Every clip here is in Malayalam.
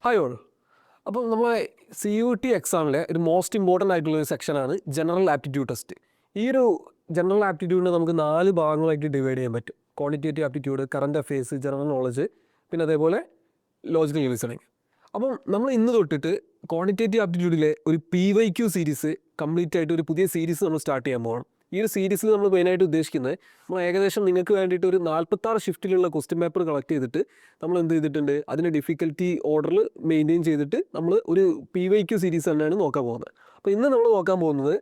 Hi all. അപ്പം നമ്മളെ CUT എക്സാമിലെ ഒരു മോസ്റ്റ് ഇമ്പോർട്ടൻ്റ് ആയിട്ടുള്ള ഒരു സെക്ഷനാണ് ജനറൽ ആപ്റ്റിറ്റ്യൂഡ് ടെസ്റ്റ്. ഈ ഒരു ജനറൽ ആപ്റ്റിറ്റ്യൂഡിനെ നമുക്ക് 4 ഭാഗങ്ങളായിട്ട് ഡിവൈഡ് ചെയ്യാൻ പറ്റും. Quantitative aptitude, current affairs, general knowledge, പിന്നെ അതേപോലെ ലോജിക്കൽ റീസണിങ്. അപ്പം നമ്മൾ ഇന്ന് തൊട്ടിട്ട് ക്വാണ്ടിറ്റേറ്റീവ് ആപ്റ്റിറ്റ്യൂഡിലെ ഒരു PYQ സീരീസ് കംപ്ലീറ്റ് ആയിട്ട് ഒരു പുതിയ സീരീസ് നമ്മൾ സ്റ്റാർട്ട് ചെയ്യാൻ പോകണം. ഈ ഒരു സീരീസിൽ നമ്മൾ മെയിനായിട്ട് ഉദ്ദേശിക്കുന്നത് നമ്മൾ ഏകദേശം നിങ്ങൾക്ക് വേണ്ടിയിട്ട് ഒരു 46 ഷിഫ്റ്റിലുള്ള ക്വസ്റ്റ്യൻ പേപ്പർ കളക്ട് ചെയ്തിട്ട് നമ്മൾ എന്ത് ചെയ്തിട്ടുണ്ട്, അതിൻ്റെ ഡിഫിക്കൽറ്റി ഓർഡറിൽ മെയിൻറ്റെയിൻ ചെയ്തിട്ട് നമ്മൾ ഒരു PYQ സീരീസ് തന്നെയാണ് നോക്കാൻ പോകുന്നത്. അപ്പോൾ ഇന്ന് നമ്മൾ നോക്കാൻ പോകുന്നത്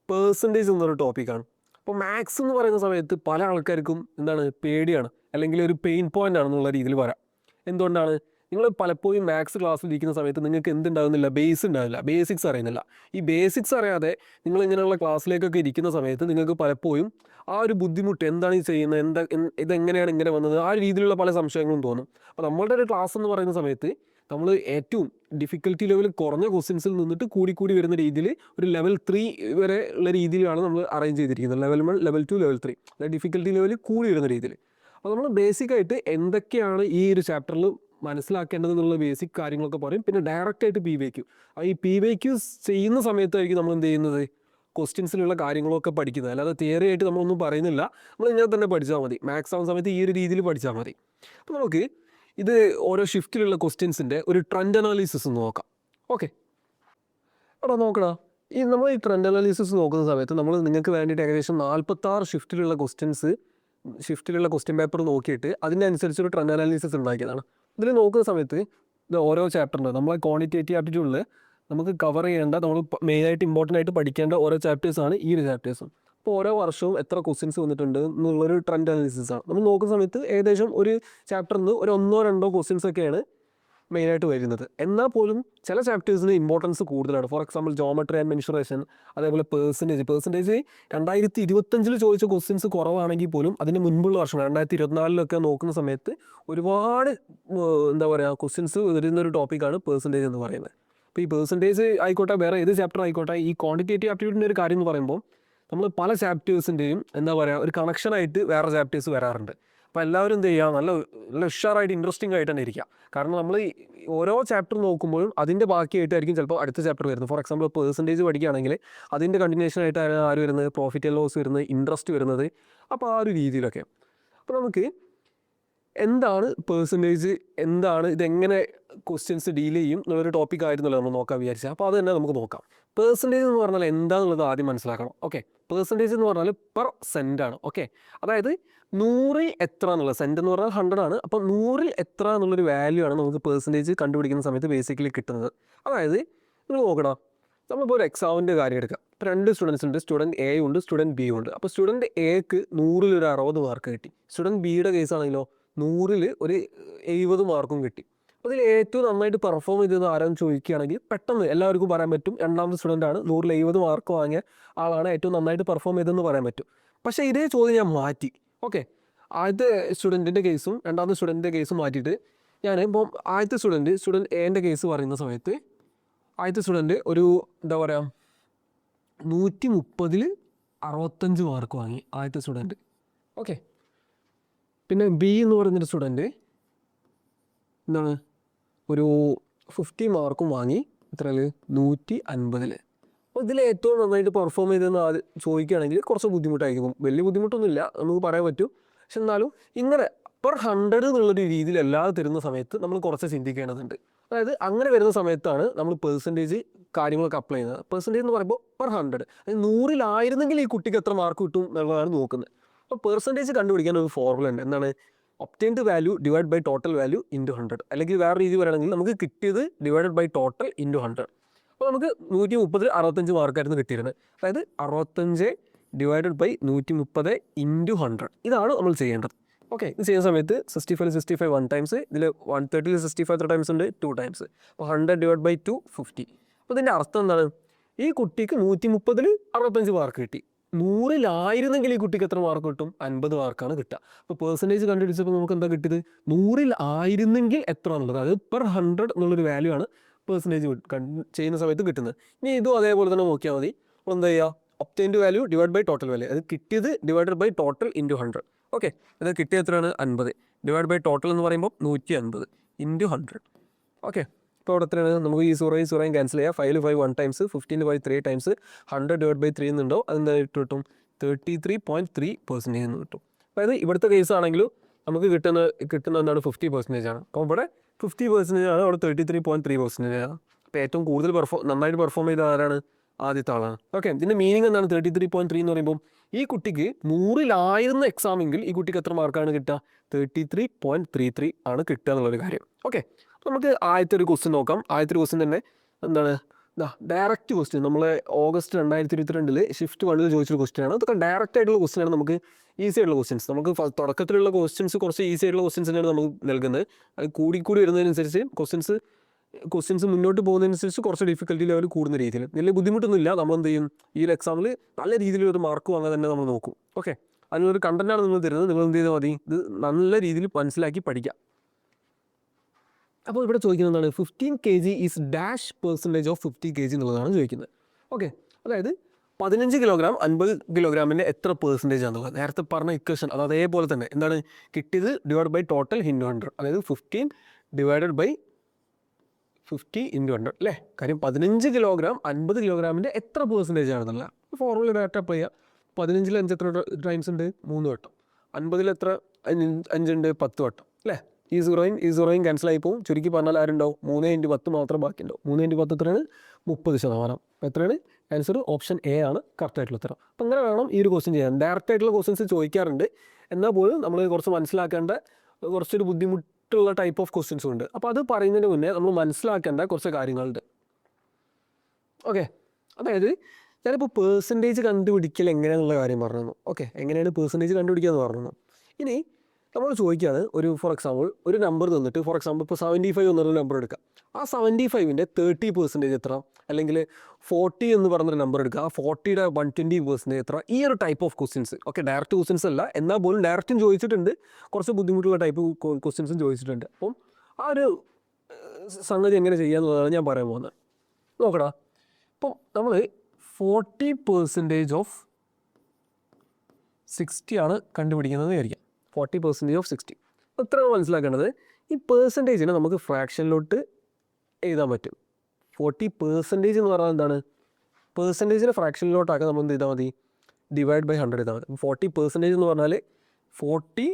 പേഴ്സൻറ്റേജ് എന്നൊരു ടോപ്പിക്കാണ്. അപ്പോൾ മാത്സ് എന്ന് പറയുന്ന സമയത്ത് പല ആൾക്കാർക്കും എന്താണ് പേടിയാണ്, അല്ലെങ്കിൽ ഒരു പെയിൻ പോയിൻ്റ് ആണെന്നുള്ള രീതിയിൽ വരാം. എന്തുകൊണ്ടാണ്? നിങ്ങൾ പലപ്പോഴും മാത്സ് ക്ലാസ്സിൽ ഇരിക്കുന്ന സമയത്ത് നിങ്ങൾക്ക് എന്തുണ്ടാകുന്നില്ല, ബേസ് ഉണ്ടാവില്ല, ബേസിക്സ് അറിയുന്നില്ല. ഈ ബേസിക്സ് അറിയാതെ നിങ്ങൾ ഇങ്ങനെയുള്ള ക്ലാസ്സിലേക്കൊക്കെ ഇരിക്കുന്ന സമയത്ത് നിങ്ങൾക്ക് പലപ്പോഴും ആ ഒരു ബുദ്ധിമുട്ട്, എന്താണ് ഈ ചെയ്യുന്നത്, ഇതെങ്ങനെയാണ് ഇങ്ങനെ വന്നത്, ആ രീതിയിലുള്ള പല സംശയങ്ങളും തോന്നും. അപ്പോൾ നമ്മളുടെ ഒരു ക്ലാസ് എന്ന് പറയുന്ന സമയത്ത് നമ്മൾ ഏറ്റവും ഡിഫിക്കൽറ്റി ലെവൽ കുറഞ്ഞ ക്വസ്റ്റ്യൻസിൽ നിന്നിട്ട് കൂടി വരുന്ന രീതിയിൽ ഒരു ലെവൽ 3 വരെ ഉള്ള രീതിയിലാണ് നമ്മൾ അറേഞ്ച് ചെയ്തിരിക്കുന്നത്. ലെവൽ 1, ലെവൽ 2, ലെവൽ 3, അതായത് ഡിഫിക്കൽറ്റി ലെവൽ കൂടി വരുന്ന രീതിയിൽ. അപ്പോൾ നമ്മൾ ബേസിക്കായിട്ട് എന്തൊക്കെയാണ് ഈ ഒരു ചാപ്റ്ററിൽ മനസ്സിലാക്കേണ്ടതെന്നുള്ള ബേസിക് കാര്യങ്ങളൊക്കെ പറയും. പിന്നെ ഡയറക്റ്റായിട്ട് PYQ. ഈ PYQ ചെയ്യുന്ന സമയത്തായിരിക്കും നമ്മൾ എന്ത് ചെയ്യുന്നത്, ക്വസ്റ്റ്യൻസിലുള്ള കാര്യങ്ങളൊക്കെ പഠിക്കുന്നത്. അല്ലാതെ തിയറി ആയിട്ട് നമ്മളൊന്നും പറയുന്നില്ല, നമ്മൾ ഇങ്ങനെ തന്നെ പഠിച്ചാൽ മതി. മാത്സ് ആവുന്ന സമയത്ത് ഈ ഒരു രീതിയിൽ പഠിച്ചാൽ മതി. അപ്പോൾ നമുക്ക് ഇത് ഓരോ ഷിഫ്റ്റിലുള്ള ക്വസ്റ്റ്യൻസിൻ്റെ ഒരു ട്രെൻഡ് അനാലിസിസ് നോക്കാം. ഓക്കെ, എടാ നോക്കടാ, നമ്മൾ ഈ ട്രെൻഡ് അനാലിസിസ് നോക്കുന്ന സമയത്ത് നമ്മൾ നിങ്ങൾക്ക് വേണ്ടിയിട്ട് ഏകദേശം 46 ഷിഫ്റ്റിലുള്ള ക്വസ്റ്റ്യൻ പേപ്പർ നോക്കിയിട്ട് അതിനനുസരിച്ചൊരു ട്രെൻഡ് അനാലിസിസ് ഉണ്ടാക്കിയതാണ്. ഇതിൽ നോക്കുന്ന സമയത്ത് ഇത് ഓരോ ചാപ്റ്ററിൻ്റെ നമ്മളെ ക്വാണ്ടിറ്റേറ്റീവ് ആപ്റ്റിറ്റ്യൂഡിൽ നമുക്ക് കവർ ചെയ്യേണ്ട, നമ്മൾ മെയിനായിട്ട് ഇമ്പോർട്ടൻ്റ് ആയിട്ട് പഠിക്കേണ്ട ഓരോ ചാപ്റ്റേഴ്സാണ് ഈ ഒരു ചാപ്റ്റേഴ്സ്. അപ്പോൾ ഓരോ വർഷവും എത്ര ക്വസ്റ്റ്യൻസ് വന്നിട്ടുണ്ട് എന്നുള്ളൊരു ട്രെൻഡ് അനാലിസിസ് ആണ്. നമ്മൾ നോക്കുന്ന സമയത്ത് ഏകദേശം ഒരു ചാപ്റ്ററിൽ നിന്ന് ഒരു 1-2 ക്വസ്റ്റ്യൻസ് ഒക്കെയാണ് മെയിനായിട്ട് വരുന്നത്. എന്നാൽ പോലും ചില ചാപ്റ്റേഴ്സിന് ഇമ്പോർട്ടൻസ് കൂടുതലാണ്. ഫോർ എക്സാമ്പിൾ ജോമെട്രി ആൻഡ് മെൻഷറേഷൻ, അതേപോലെ പേഴ്സൻറ്റേജ് 2025 ചോദിച്ച ക്വസ്റ്റ്യൻസ് കുറവാണെങ്കിൽ പോലും അതിന് മുൻപുള്ള വർഷം 2024 നോക്കുന്ന സമയത്ത് ഒരുപാട് എന്താ പറയുക ക്വസ്റ്റ്യൻസ് വരുന്നൊരു ടോപ്പിക്കാണ് പേഴ്സൻറ്റേജ് എന്ന് പറയുന്നത്. അപ്പോൾ ഈ പേഴ്സൻറ്റേജ് ആയിക്കോട്ടെ, വേറെ ഏത് ചാപ്റ്റർ ആയിക്കോട്ടെ, ഈ ക്വാണ്ടിറ്റേറ്റീവ് ആപ്റ്റിറ്റ്യൂഡിൻ്റെ ഒരു കാര്യം എന്ന് പറയുമ്പോൾ നമ്മൾ പല ചാപ്റ്റേഴ്സിൻ്റെയും എന്താ പറയുക ഒരു കണക്ഷനായിട്ട് വേറെ ചാപ്റ്റേഴ്സ് വരാറുണ്ട്. അപ്പോൾ എല്ലാവരും എന്ത് ചെയ്യുക, നല്ല ഉഷാറായിട്ട് ഇൻട്രസ്റ്റിംഗ് ആയിട്ട് തന്നെ ഇരിക്കുക. കാരണം നമ്മൾ ഓരോ ചാപ്റ്റർ നോക്കുമ്പോഴും അതിൻ്റെ ബാക്കിയായിട്ടായിരിക്കും ചിലപ്പോൾ അടുത്ത ചാപ്റ്റർ വരുന്നത്. ഫോർ എക്സാമ്പിൾ പേഴ്സൻറ്റേജ് പഠിക്കുകയാണെങ്കിൽ അതിൻ്റെ കണ്ടിന്യൂഷൻ ആയിട്ട് ആര് വരുന്നത്, പ്രോഫിറ്റ് ആൻഡ് ലോസ് വരുന്നത്, ഇൻട്രസ്റ്റ് വരുന്നത്. അപ്പോൾ ആ ഒരു രീതിയിലൊക്കെ അപ്പോൾ നമുക്ക് എന്താണ് പേഴ്സൻറ്റേജ്, എന്താണ് ഇതെങ്ങനെ ക്വസ്റ്റ്യൻസ് ഡീൽ ചെയ്യും എന്നുള്ളൊരു ടോപ്പിക് ആയിരുന്നല്ലോ നമ്മൾ നോക്കാൻ വിചാരിച്ചത്. അപ്പോൾ അത് തന്നെ നമുക്ക് നോക്കാം. പേഴ്സൻറ്റേജ് എന്ന് പറഞ്ഞാൽ എന്താണെന്നുള്ളത് ആദ്യം മനസ്സിലാക്കണം. ഓക്കെ, പേഴ്സൻറ്റേജ് എന്ന് പറഞ്ഞാൽ പെർ സെൻറ്റ് ആണ്. ഓക്കെ, അതായത് 100 എത്ര എന്നുള്ളത്, സെൻറ്റ് എന്ന് പറഞ്ഞാൽ 100 ആണ്. അപ്പോൾ 100 എത്ര എന്നുള്ളൊരു വാല്യൂ ആണ് നമുക്ക് പേഴ്സൻറ്റേജ് കണ്ടുപിടിക്കുന്ന സമയത്ത് ബേസിക്കലി കിട്ടുന്നത്. അതായത് നിങ്ങൾ നോക്കണം, നമ്മളിപ്പോൾ ഒരു എക്സാമിൻ്റെ കാര്യം എടുക്കാം. ഇപ്പോൾ 2 സ്റ്റുഡൻസ് ഉണ്ട്, സ്റ്റുഡൻറ്റ് എ ഉണ്ട്, സ്റ്റുഡൻറ്റ് ബി ഉണ്ട്. അപ്പോൾ സ്റ്റുഡൻറ്റ് എക്ക് 100 ഒരു 60 മാർക്ക് കിട്ടി. സ്റ്റുഡൻറ്റ് ബിയുടെ കേസാണെങ്കിലോ 100 ഒരു 70 മാർക്കും കിട്ടി. അപ്പോൾ ഇതിൽ ഏറ്റവും നന്നായിട്ട് പെർഫോം ചെയ്തത് ആരാന്ന് ചോദിക്കുകയാണെങ്കിൽ പെട്ടെന്ന് എല്ലാവർക്കും പറയാൻ പറ്റും, രണ്ടാമത്തെ സ്റ്റുഡൻ്റ് ആണ്. 170 മാർക്ക് വാങ്ങിയ ആളാണ് ഏറ്റവും നന്നായിട്ട് പെർഫോം ചെയ്തതെന്ന് പറയാൻ പറ്റും. പക്ഷേ ഇതേ ചോദ്യം ഞാൻ മാറ്റി. ഓക്കെ, ആദ്യത്തെ സ്റ്റുഡൻറ്റിൻ്റെ കേസും രണ്ടാമത്തെ സ്റ്റുഡൻറ്റിൻ്റെ കേസും മാറ്റിയിട്ട് ഞാൻ ഇപ്പം ആദ്യത്തെ സ്റ്റുഡൻറ്റ് എൻ്റെ കേസ് പറയുന്ന സമയത്ത് ആദ്യത്തെ സ്റ്റുഡൻറ്റ് ഒരു എന്താ പറയുക 130-ൽ 65 മാർക്ക് വാങ്ങി ആദ്യത്തെ സ്റ്റുഡൻറ്റ്. ഓക്കെ, പിന്നെ ബി എന്ന് പറയുന്നൊരു സ്റ്റുഡൻറ്റ് എന്താണ് ഒരു 50 മാർക്കും വാങ്ങി, എത്രയിൽ 150-ൽ. അപ്പോൾ ഇതിൽ ഏറ്റവും നന്നായിട്ട് പെർഫോം ചെയ്തതെന്ന് ചോദിക്കുകയാണെങ്കിൽ കുറച്ച് ബുദ്ധിമുട്ടായിരിക്കും. വലിയ ബുദ്ധിമുട്ടൊന്നുമില്ല, നമുക്ക് പറയാൻ പറ്റും. പക്ഷെ എന്നാലും ഇങ്ങനെ പെർ 100 എന്നുള്ളൊരു രീതിയിൽ അല്ലാതെ തരുന്ന സമയത്ത് നമ്മൾ കുറച്ച് ചിന്തിക്കേണ്ടതുണ്ട്. അതായത് അങ്ങനെ വരുന്ന സമയത്താണ് നമ്മൾ പേഴ്സൻറ്റേജ് കാര്യങ്ങളൊക്കെ അപ്ലൈ ചെയ്യുന്നത്. പേഴ്സൻറ്റേജ് എന്ന് പറയുമ്പോൾ പെർ 100, അതായത് 100-ലായിരുന്നെങ്കിൽ ഈ കുട്ടിക്ക് എത്ര മാർക്ക് കിട്ടും എന്നുള്ളതാണ് നോക്കുന്നത്. അപ്പോൾ പേഴ്സൻറ്റേജ് കണ്ടുപിടിക്കാൻ ഒരു ഫോർമുല ഉണ്ട്. എന്താണ്? Obtained value divide by total value into 100. അല്ലെങ്കിൽ വേറെ രീതി പറയുകയാണെങ്കിൽ നമുക്ക് കിട്ടിയത് ഡിവൈഡഡ് ബൈ ടോട്ടൽ ഇൻറ്റു 100. അപ്പോൾ നമുക്ക് 130-ൽ 65 മാർക്കായിരുന്നു കിട്ടിയിരുന്നത്. അതായത് 65 ഡിവൈഡഡ് ബൈ 130 ഇൻറ്റു 100. ഇതാണ് നമ്മൾ ചെയ്യേണ്ടത്. ഓക്കെ, ഇത് ചെയ്യുന്ന സമയത്ത് 65 1 ടൈംസ്, ഇതിൽ 130-ൽ 65 എത്ര ടൈംസ് ഉണ്ട്, 2 ടൈംസ്. അപ്പോൾ 100 ഡിവൈഡ് ബൈ 2 50. അപ്പോൾ ഇതിൻ്റെ അർത്ഥം എന്താണ്? ഈ കുട്ടിക്ക് 130-ൽ 65 മാർക്ക് കിട്ടി. 100-ലായിരുന്നെങ്കിൽ ഈ കുട്ടിക്ക് എത്ര മാർക്ക് കിട്ടും? 50 മാർക്കാണ് കിട്ടുക. അപ്പോൾ പേഴ്സൻറ്റേജ് കണ്ടുപിടിച്ചപ്പോൾ നമുക്ക് എന്താ കിട്ടിയത്? 100-ൽ-ആയിരുന്നെങ്കിൽ എത്ര എന്നുള്ളത്, അതായത് പെർ 100 എന്നുള്ളൊരു വാല്യൂ ആണ് പേഴ്സൻറ്റേജ് ചെയ്യുന്ന സമയത്ത് കിട്ടുന്നത്. ഇനി ഇതും അതേപോലെ തന്നെ നോക്കിയാൽ മതി. അപ്പോൾ എന്താ ചെയ്യുക? Obtained value divide by total value, അത് കിട്ടിയത് divided by total into 100. Okay, അത് കിട്ടിയ എത്രയാണ്? 50 ഡിവൈഡ് ബൈ ടോട്ടൽ എന്ന് പറയുമ്പോൾ 150 ഇൻറ്റു 100. ഓക്കെ, ഇപ്പോൾ അവിടെ എത്രയാണ് നമുക്ക് ഈ സീറോയും ക്യാൻസൽ ചെയ്യാം. 5 5 1 ടൈംസ് 15 5 3 ടൈംസ് 100/3 എന്നുണ്ടോ അതെന്തായിട്ട് കിട്ടും 33.3% എന്ന് കിട്ടും. അതായത് ഇവിടുത്തെ കേസ് ആണെങ്കിലും നമുക്ക് കിട്ടുന്ന എന്താണ് 50% ആണ്. അപ്പോൾ ഇവിടെ 50% ആണ്, അവിടെ 33.3% ആണ്. അപ്പോൾ ഏറ്റവും കൂടുതൽ നന്നായിട്ട് പെർഫോം ചെയ്ത ആരാണ്? ആദ്യത്തെ ആളാണ്. ഓക്കെ, ഇതിൻ്റെ മീനിങ് എന്താണ്? 33.3 എന്ന് പറയുമ്പോൾ ഈ കുട്ടിക്ക് 100,000 എക്സാമെങ്കിൽ ഈ കുട്ടിക്ക് എത്ര മാർക്കാണ് കിട്ടുക? 33.33 ആണ് കിട്ടുക എന്നുള്ളൊരു കാര്യം. ഓക്കെ, അപ്പോൾ നമുക്ക് ആദ്യത്തെ ഒരു ക്വസ്റ്റ്യൻ നോക്കാം. ആദ്യത്തെ ഒരു ക്വസ്റ്റ്യൻ തന്നെ എന്താണ്? ഡയറക്റ്റ് ക്വസ്റ്റ്യൻ നമ്മളെ ഓഗസ്റ്റ് 2022 ഷിഫ്റ്റ് 1 ചോദിച്ചൊരു ക്വസ്റ്റ്യൻ ആണ്. അതൊക്കെ ഡയറക്റ്റ് ആയിട്ടുള്ള ക്വസ്റ്റ്യൻ ആണ്. നമുക്ക് ഈസി ആയിട്ടുള്ള ക്വസ്റ്റ്യൻസ്, നമുക്ക് തുടക്കത്തിലുള്ള ക്വസ്റ്റ്യൻസ് കുറച്ച് ഈസി ആയിട്ടുള്ള ക്വസ്റ്റ്യൻസ് തന്നെയാണ് നമുക്ക് നൽകുന്നത്. അത് കൂടി വരുന്നതിനനുസരിച്ച് ക്വസ്റ്റ്യൻസ് മുന്നോട്ട് പോകുന്നതിനനുസരിച്ച് കുറച്ച് ഡിഫിക്കൽട്ടി ലെവൽ കൂടുന്ന രീതിയിൽ. വലിയ ബുദ്ധിമുട്ടൊന്നുമില്ല. നമ്മൾ എന്ത് ചെയ്യും, ഈ ഒരു എക്സാമിൽ നല്ല രീതിയിൽ ഒരു മാർക്ക് വാങ്ങാൻ തന്നെ നമ്മൾ നോക്കും. ഓക്കെ, അതിനൊരു കണ്ടന്റാണ് നിങ്ങൾ തരുന്നത്. നിങ്ങൾ എന്ത് ചെയ്താൽ മതി, ഇത് നല്ല രീതിയിൽ മനസ്സിലാക്കി പഠിക്കാം. അപ്പോൾ ഇവിടെ ചോദിക്കുന്നത് എന്താണ്? 15 kg ഈസ് %% ഓഫ് 50 kg എന്നുള്ളതാണ് ചോദിക്കുന്നത്. ഓക്കെ, അതായത് 15 കിലോഗ്രാം 50 കിലോഗ്രാമിൻ്റെ എത്ര പെർസെൻറ്റേജ് ആണെന്നുള്ളത് നേരത്തെ പറഞ്ഞ ഇക്വേഷൻ അത് അതേപോലെ തന്നെ എന്താണ് കിട്ടിയത്? ഡിവൈഡ് ബൈ ടോട്ടൽ ഇൻറ്റു 100, അതായത് 15 ഡിവൈഡഡ് ബൈ 50 ഇൻറ്റു 100 അല്ലേ? കാര്യം 15 കിലോഗ്രാം 50 കിലോഗ്രാമിൻ്റെ എത്ര പെർസെൻറ്റേജ് ആണെന്നുള്ള ഫോർമുല ഡയറക്റ്റ് അപ്ലൈ ചെയ്യുക. 15 5 എത്ര ടൈംസ് ഉണ്ട്? 3 വട്ടം. 50 എത്ര 5 ഉണ്ട്? 10 വട്ടം അല്ലേ? ഈ സീറോയും ക്യാൻസൽ ആയി പോകും. ചുരുക്കി പറഞ്ഞാൽ ആരുണ്ടാവും? 3 × 10 മാത്രം ബാക്കിയുണ്ടാവും. 3 × 10 എത്രയാണ്? 30%. എത്രയാണ് ആൻസർ? ഓപ്ഷൻ എ ആണ് കറക്റ്റ് ആയിട്ടുള്ള ഉത്തരം. അപ്പം അങ്ങനെ വേണം ഈ ഒരു ക്വസ്റ്റ്യൻ ചെയ്യാൻ. ഡയറക്റ്റ് ആയിട്ടുള്ള ക്വസ്റ്റ്യൻസ് ചോദിക്കാറുണ്ട്, എന്നാൽ പോലും നമ്മൾ കുറച്ച് മനസ്സിലാക്കേണ്ട കുറച്ചൊരു ബുദ്ധിമുട്ടുള്ള ടൈപ്പ് ഓഫ് ക്വസ്റ്റ്യൻസും ഉണ്ട്. അപ്പോൾ അത് പറയുന്നതിന് മുന്നേ നമ്മൾ മനസ്സിലാക്കേണ്ട കുറച്ച് കാര്യങ്ങളുണ്ട്. ഓക്കെ, അതായത് ഞാനിപ്പോൾ പേഴ്സൻറ്റേജ് കണ്ടുപിടിക്കൽ എങ്ങനെയാണെന്നുള്ള കാര്യം പറഞ്ഞു. ഓക്കെ, എങ്ങനെയാണ് പേഴ്സൻറ്റേജ് കണ്ടുപിടിക്കുക എന്ന് പറഞ്ഞു. ഇനി നമ്മൾ ചോദിക്കുകയാണ്, ഫോർ എക്സാമ്പിൾ ഒരു നമ്പർ തന്നിട്ട്, ഫോർ എക്സാമ്പിൾ ഇപ്പോൾ 75 എന്നൊരു നമ്പർ എടുക്കുക. ആ 75ൻ്റെ 30% എത്ര, അല്ലെങ്കിൽ 40 എന്ന് പറഞ്ഞൊരു നമ്പർ എടുക്കുക. ആ 40യുടെ 120% എത്ര? ഈ ഒരു type of questions. Okay, direct questions അല്ല, എന്നാൽ പോലും ഡയറക്റ്റും ചോദിച്ചിട്ടുണ്ട്, കുറച്ച് ബുദ്ധിമുട്ടുള്ള ടൈപ്പ് ക്വസ്റ്റ്യൻസും ചോദിച്ചിട്ടുണ്ട്. അപ്പം ആ ഒരു സംഗതി എങ്ങനെ ചെയ്യാന്നുള്ളതാണ് ഞാൻ പറയാൻ പോകുന്നത്. നോക്കടാ, ഇപ്പം നമ്മൾ 40% ഓഫ് 60 ആണ് കണ്ടുപിടിക്കുന്നത് വിചാരിക്കാം. 40% ഓഫ് 60 ഇത്രയാണ് മനസ്സിലാക്കേണ്ടത്. ഈ പേഴ്സൻറ്റേജിനെ നമുക്ക് ഫ്രാക്ഷനിലോട്ട് എഴുതാൻ പറ്റും. 40% എന്ന് പറഞ്ഞാൽ എന്താണ്? പേഴ്സൻറ്റേജിനെ ഫ്രാക്ഷനിലോട്ടാക്കാൻ നമ്മൾ എന്ത് ചെയ്താൽ മതി? ഡിവൈഡ് ബൈ 100 ചെയ്താൽ മതി. 40% എന്ന് പറഞ്ഞാൽ 40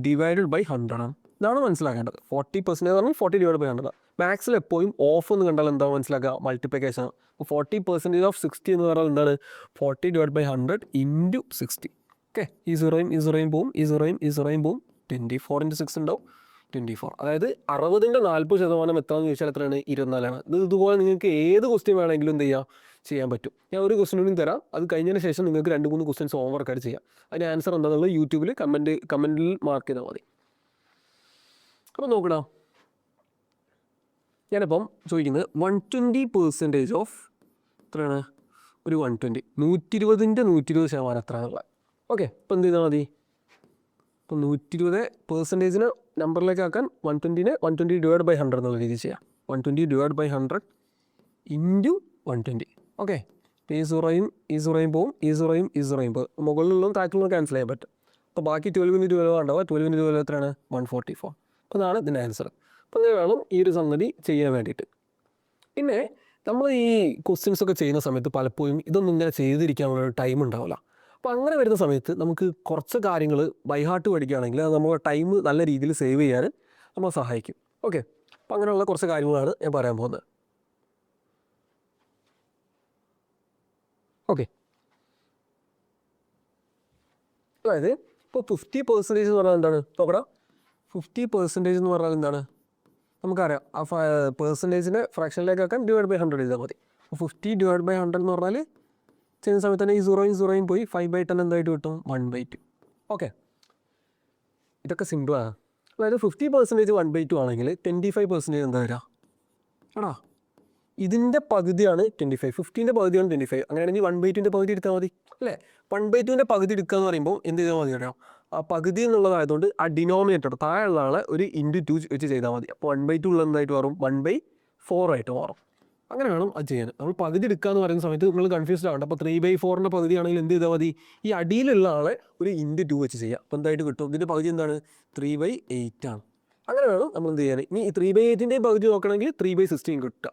ഡിവൈഡഡ് ബൈ 100 ആണ്. ഇതാണ് മനസ്സിലാക്കേണ്ടത്. 40% എന്ന് പറഞ്ഞാൽ 40 ഡിവൈഡ് ബൈ 100. മാത്സിൽ എപ്പോഴും ഓഫ് എന്ന് കണ്ടാൽ എന്താ മനസ്സിലാക്കുക? മൾട്ടിപ്ലിക്കേഷൻ. അപ്പോൾ 40% ഓഫ് 60 എന്ന് പറഞ്ഞാൽ എന്താണ്? 40 ഡിവൈഡ് ബൈ 100 ഇൻറ്റു 60. ഓക്കെ, ഈ സീറോയും പോവും, ഈ സീറോയും പോവും. 24 × 6 ഉണ്ടാവും 24. അതായത് 60ൻ്റെ 40% എത്രയാണെന്ന് ചോദിച്ചാൽ എത്രയാണ്? 24ആണ്. ഇതുപോലെ നിങ്ങൾക്ക് ഏത് ക്വസ്റ്റ്യൻ വേണമെങ്കിലും എന്ത് ചെയ്യാൻ പറ്റും. ഞാൻ ഒരു ക്വസ്റ്റ്യൻ കൂടി തരാം. അത് കഴിഞ്ഞതിന് ശേഷം നിങ്ങൾക്ക് 2-3 ക്വസ്റ്റ്യൻസ് ഹോംവർക്കായിട്ട് ചെയ്യാം. അതിന് ആൻസർ എന്താണെന്നുള്ളത് യൂട്യൂബിൽ കമൻറ്റിൽ മാർക്ക് ചെയ്താൽ മതി. അപ്പോൾ നോക്കണം, ഞാനിപ്പം ചോദിക്കുന്നത് 120% ഓഫ് എത്രയാണ്? ഒരു 120. 120ൻ്റെ 120% എത്രയാണെന്നുള്ളത്. ഓക്കെ, ഇപ്പം എന്ത് ചെയ്താൽ മതി? ഇപ്പം 120% നമ്പറിലേക്ക് ആക്കാൻ 120 ഡിവൈഡ് ബൈ 100 എന്നുള്ള രീതിയിൽ ചെയ്യാം. 120 ഡിവൈഡ് ബൈ 100 ഇൻറ്റു 120. ഓക്കെ, ഈ സീറോയും പോവും, ഈ സീറോയും പോകും. മുകളിലുള്ളതും താഴത്തുള്ളതും ക്യാൻസൽ ചെയ്യാൻ പറ്റും. അപ്പോൾ ബാക്കി 12 × 12 ഉണ്ടാവുക. 12 × 12 എത്രയാണ്? 144. അപ്പോൾ അതാണ് ഇതിൻ്റെ ആൻസർ. അപ്പോൾ അങ്ങനെ വേണം ഈ ഒരു സംഗതി ചെയ്യാൻ വേണ്ടിയിട്ട്. പിന്നെ നമ്മൾ ഈ ക്വസ്റ്റ്യൻസ് ഒക്കെ ചെയ്യുന്ന സമയത്ത് പലപ്പോഴും ഇതൊന്നും ഇങ്ങനെ ചെയ്തിരിക്കാനുള്ള ടൈം ഉണ്ടാവില്ല. അപ്പോൾ അങ്ങനെ വരുന്ന സമയത്ത് നമുക്ക് കുറച്ച് കാര്യങ്ങൾ ബൈ ഹാർട്ട് പഠിക്കുകയാണെങ്കിൽ അത് നമ്മുടെ ടൈം നല്ല രീതിയിൽ സേവ് ചെയ്യാൻ നമ്മളെ സഹായിക്കും. ഓക്കെ, അപ്പോൾ അങ്ങനെയുള്ള കുറച്ച് കാര്യങ്ങളാണ് ഞാൻ പറയാൻ പോകുന്നത്. ഓക്കെ, അതായത് ഇപ്പോൾ 50% എന്ന് പറഞ്ഞാൽ എന്താണ്? നോക്കടാ, 50% എന്ന് പറഞ്ഞാൽ എന്താണ്? നമുക്കറിയാം, ആ പേഴ്സൻറ്റേജിനെ ഫ്രാക്ഷനിലേക്ക് ആക്കാൻ ഡിവൈഡ് ബൈ 100 ചെയ്താൽ മതി. 50 ഡിവൈഡ് ബൈ 100 എന്ന് പറഞ്ഞാൽ ചെയ്യുന്ന സമയത്ത് തന്നെ ഈ സീറോയും പോയി 5/10 എന്തായിട്ട് കിട്ടും? 1/2. ഓക്കെ, ഇതൊക്കെ സിമ്പിളാണ്. അതായത് 50% 1/2 ആണെങ്കിൽ 25% എന്താ വരിക? ആണോ, ഇതിൻ്റെ പകുതിയാണ് 25, 50ൻ്റെ പകുതിയാണ് 25. അങ്ങനെയാണെങ്കിൽ 1/2ൻ്റെ പകുതി എടുത്താൽ മതി അല്ലേ? 1/2ൻ്റെ പകുതി എടുക്കുക എന്ന് പറയുമ്പോൾ എന്ത് ചെയ്താൽ മതി അറിയാം? ആ പകുതി എന്നുള്ളതായതുകൊണ്ട് ആ ഡിനോമിനേറ്റർ താഴെയുള്ള ആളെ ഒരു × 2 വെച്ച് ചെയ്താൽ മതി. അപ്പോൾ 1/2 ഉള്ള എന്തായിട്ട് മാറും? 1/4 ആയിട്ട് മാറും. അങ്ങനെ വേണം അത് ചെയ്യാൻ. നമ്മൾ പകുതി എടുക്കുക എന്ന് പറയുന്ന സമയത്ത് നിങ്ങൾ കൺഫ്യൂസ്ഡ് ആവേണ്ട. അപ്പോൾ 3/4ൻ്റെ പകുതി ആണെങ്കിൽ എന്ത് ചെയ്താൽ മതി? ഈ അടിയിലുള്ള ആളെ ഒരു × 2 വെച്ച് ചെയ്യാം. അപ്പോൾ എന്തായിട്ട് കിട്ടും? ഇതിൻ്റെ പകുതി എന്താണ്? 3/8 ആണ്. അങ്ങനെ വേണം നമ്മൾ എന്ത് ചെയ്യാൻ. ഇനി ഈ 3/8 പകുതി നോക്കണമെങ്കിൽ 3/16 കിട്ടുക,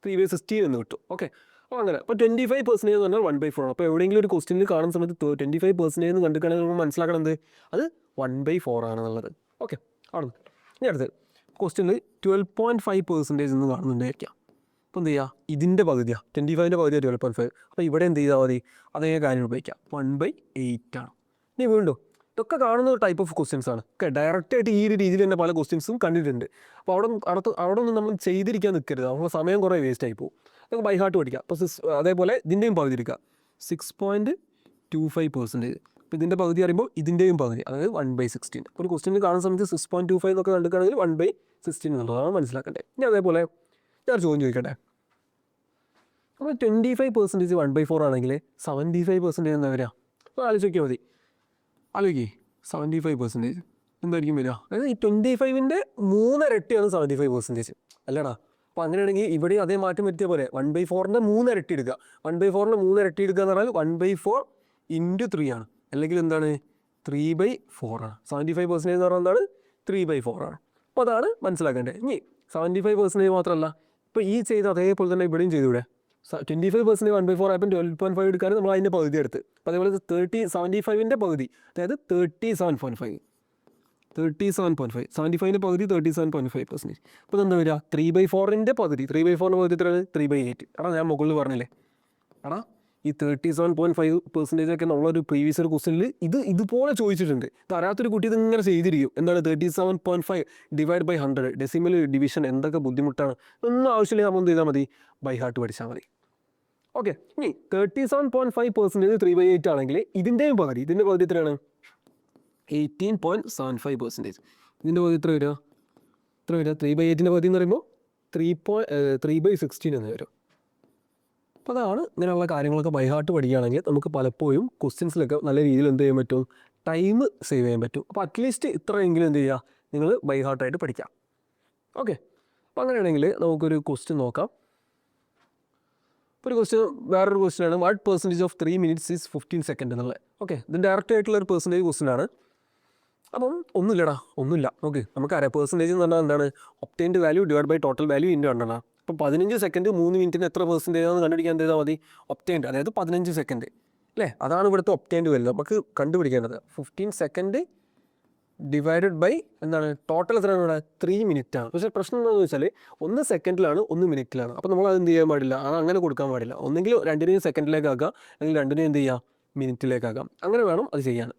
3/16 എന്ന് കിട്ടും. ഓക്കെ, അപ്പോൾ അങ്ങനെ. അപ്പോൾ 25% എന്ന് പറഞ്ഞാൽ 1/4 ആണ്. അപ്പോൾ എവിടെയെങ്കിലും ഒരു ക്വസ്റ്റിനിൽ കാണുന്ന സമയത്ത് 25% എന്ന് കണ്ടിട്ടാണെങ്കിൽ നമ്മൾ മനസ്സിലാക്കണം എന്ത്, അത് 1/4 ആണെന്നുള്ളത്. ഓക്കെ, ആണ്. ഇനി അടുത്ത് ക്വസ്റ്റിനിൽ 12.5% എന്ന് കാണുന്നുണ്ടായിരിക്കാം. അപ്പോൾ എന്ത് ചെയ്യുക, ഇതിൻ്റെ പകുതിയാണ് 25ൻ്റെ പകുതിയാണ് 12.5. അപ്പോൾ ഇവിടെ എന്ത് ചെയ്താൽ മതി, അതേ കാര്യം ഉപയോഗിക്കാം, 1/8 ആണ്. ഇനി വീണ്ടും ഇതൊക്കെ കാണുന്ന ടൈപ്പ് ഓഫ് ക്വസ്റ്റ്യൻസ് ആണ്. ഓക്കെ, ഡയറക്റ്റായിട്ട് ഈ ഒരു രീതിയിൽ തന്നെ പല ക്വസ്റ്റ്യൻസും കണ്ടിട്ടുണ്ട്. അപ്പോൾ അവിടെ ഒന്നും നമ്മൾ ചെയ്തിരിക്കാൻ നിൽക്കരുത്, നമ്മൾ സമയം കുറേ വേസ്റ്റ് ആയി പോകും. നമുക്ക് ബൈ ഹാർട്ട് പഠിക്കാം. അപ്പോൾ അതേപോലെ ഇതിൻ്റെയും പകുതി എടുക്കുക, 6.25%. അപ്പോൾ ഇതിൻ്റെ പകുതി അറിയുമ്പോൾ ഇതിൻ്റെയും പകുതി, അതായത് 1/16. ഒരു ക്വസ്റ്റ്യൻ കാണുന്ന സമയത്ത് 6.25 എന്നൊക്കെ കണ്ടിട്ടാണെങ്കിൽ 1/16 എന്നുള്ളതാണ് മനസ്സിലാക്കേണ്ടത്. ഇനി അതേപോലെ ഞാൻ ചോദ്യം ചോദിക്കട്ടെ, അപ്പോൾ 25% 1/4 ആണെങ്കിൽ 75% എന്താ വരിക? അപ്പോൾ ആലോചിക്കാൻ മതി, ആലോചിക്കേ. 75% എന്തായിരിക്കും വരിക? അതായത് ഈ 25ൻ്റെ 3 ഇരട്ടിയാണ് 75% അല്ലേടാ. അപ്പോൾ അങ്ങനെയാണെങ്കിൽ ഇവിടെ അതേ മാറ്റം വരുത്തിയ പോലെ 1/4ൻ്റെ 3 ഇരട്ടി എടുക്കുക. 1/4ൻ്റെ 3 ഇരട്ടി എടുക്കുക എന്ന് പറഞ്ഞാൽ 1/4 × 3 ആണ്, അല്ലെങ്കിൽ എന്താണ് 3/4 ആണ്. 75% എന്ന് പറഞ്ഞാൽ എന്താണ് 3/4 ആണ്. അപ്പോൾ അതാണ് മനസ്സിലാക്കേണ്ടത്. ഇനി 75% മാത്രമല്ല, ഇപ്പോൾ ഈ ചെയ്ത് അതേപോലെ തന്നെ ഇവിടെയും ചെയ്തുകൂടെ. 25% 1/4 ആയപ്പോൾ 12.5 എടുക്കാൻ നമ്മൾ അതിൻ്റെ പകുതി എടുത്ത്. അപ്പോൾ അതേപോലെ 75ൻ്റെ പകുതി, അതായത് 37.5. 75ൻ്റെ പകുതി 37.5%. അപ്പോൾ എന്താ വരിക, 3/4ൻ്റെ പകുതി. 3/4ൻ്റെ പകുതി എത്രയാണ്? 3/8. എടാ ഞാൻ മുകളിൽ പറഞ്ഞില്ലേ, എടാ ഈ 37.5% ഒക്കെ നമ്മളൊരു പ്രീവിയസ് ഒരു ക്വസ്റ്റനിൽ ഇതുപോലെ ചോദിച്ചിട്ടുണ്ട്. ഇത് അറിയാത്തൊരു കുട്ടി ഇതിങ്ങനെ ചെയ്തിരിക്കും. എന്താണ് 37.5 ഡിവൈഡ് ബൈ 100 ഡെസിമൽ ഡിവിഷൻ, എന്തൊക്കെ ബുദ്ധിമുട്ടാണ്. ഒന്നും ആവശ്യമില്ല, നമ്മൾ എന്ത് ചെയ്താൽ മതി, ബൈ ഹാർട്ട് പഠിച്ചാൽ മതി. ഓക്കെ, ഇനി 37.5% 3/8 ആണെങ്കിൽ ഇതിൻ്റെയും പകുതി, ഇതിൻ്റെ പകുതി എത്രയാണ്? 18.75%. ഇതിൻ്റെ പകുതി എത്ര വരിക? 3/8ൻ്റെ പകുതി എന്ന് പറയുമ്പോൾ 3/16 എന്ന് വരും. അപ്പോൾ അതാണ് ഇങ്ങനെയുള്ള കാര്യങ്ങളൊക്കെ ബൈ ഹാർട്ട് പഠിക്കുകയാണെങ്കിൽ നമുക്ക് പലപ്പോഴും ക്വസ്റ്റ്യൻസിലൊക്കെ നല്ല രീതിയിൽ എന്ത് ചെയ്യാൻ പറ്റും, ടൈം സേവ് ചെയ്യാൻ പറ്റും. അപ്പോൾ അറ്റ്ലീസ്റ്റ് ഇത്രയെങ്കിലും എന്ത് ചെയ്യുക, നിങ്ങൾ ബൈ ഹാർട്ടായിട്ട് പഠിക്കാം. ഓക്കെ, അപ്പോൾ അങ്ങനെയാണെങ്കിൽ നമുക്കൊരു ക്വസ്റ്റ്യൻ നോക്കാം. ഇപ്പോൾ ഒരു ക്വസ്റ്റ്യൻ, വേറൊരു ക്വസ്റ്റ്യൻ ആണ്, what percentage of 3 minutes is 15 seconds എന്നുള്ളത്. ഓക്കെ, ഇത് ഡയറക്റ്റ് ആയിട്ടുള്ള ഒരു പെർസെൻറ്റേജ് ക്വസ്റ്റ്യൻ ആണ്. അപ്പം ഒന്നുമില്ലടാ, ഒന്നുമില്ല. ഓക്കെ, നമുക്കറിയാം പെർസെൻറ്റേജ് എന്ന് പറഞ്ഞാൽ എന്താണ്, obtained value divide by total value into 100 ആണ്. ഇപ്പോൾ 15 സെക്കൻഡ് 3 മിനിറ്റിന് എത്ര പെർസെൻറ്റേജ് ആണെന്ന് കണ്ടുപിടിക്കാൻ എന്ത് ചെയ്താൽ മതി, ഒബ്റ്റൈൻഡ്, അതായത് 15 സെക്കൻഡ് അല്ലേ, അതാണ് ഇവിടുത്തെ ഒബ്റ്റൈൻഡ് വാല്യൂ നമുക്ക് കണ്ടുപിടിക്കേണ്ടത്. 15 സെക്കൻഡ് ഡിവൈഡഡ് ബൈ എന്താണ്, ടോട്ടൽ എത്രയാണ് ഇവിടെ, 3 മിനിറ്റ് ആണ്. പക്ഷേ പ്രശ്നം എന്താണെന്ന് വെച്ചാൽ ഒന്ന് സെക്കൻഡിലാണ്, ഒന്ന് മിനിറ്റിലാണ്. അപ്പോൾ നമ്മൾ അത് എന്ത് ചെയ്യാൻ പാടില്ല, അങ്ങനെ കൊടുക്കാൻ പാടില്ല. ഒന്നെങ്കിൽ രണ്ടിനെയും സെക്കൻഡിലേക്ക് ആക്കാം, അല്ലെങ്കിൽ രണ്ടിനെയും എന്ത് ചെയ്യുക, മിനിറ്റിലേക്കാക്കാം. അങ്ങനെ വേണം അത് ചെയ്യാൻ.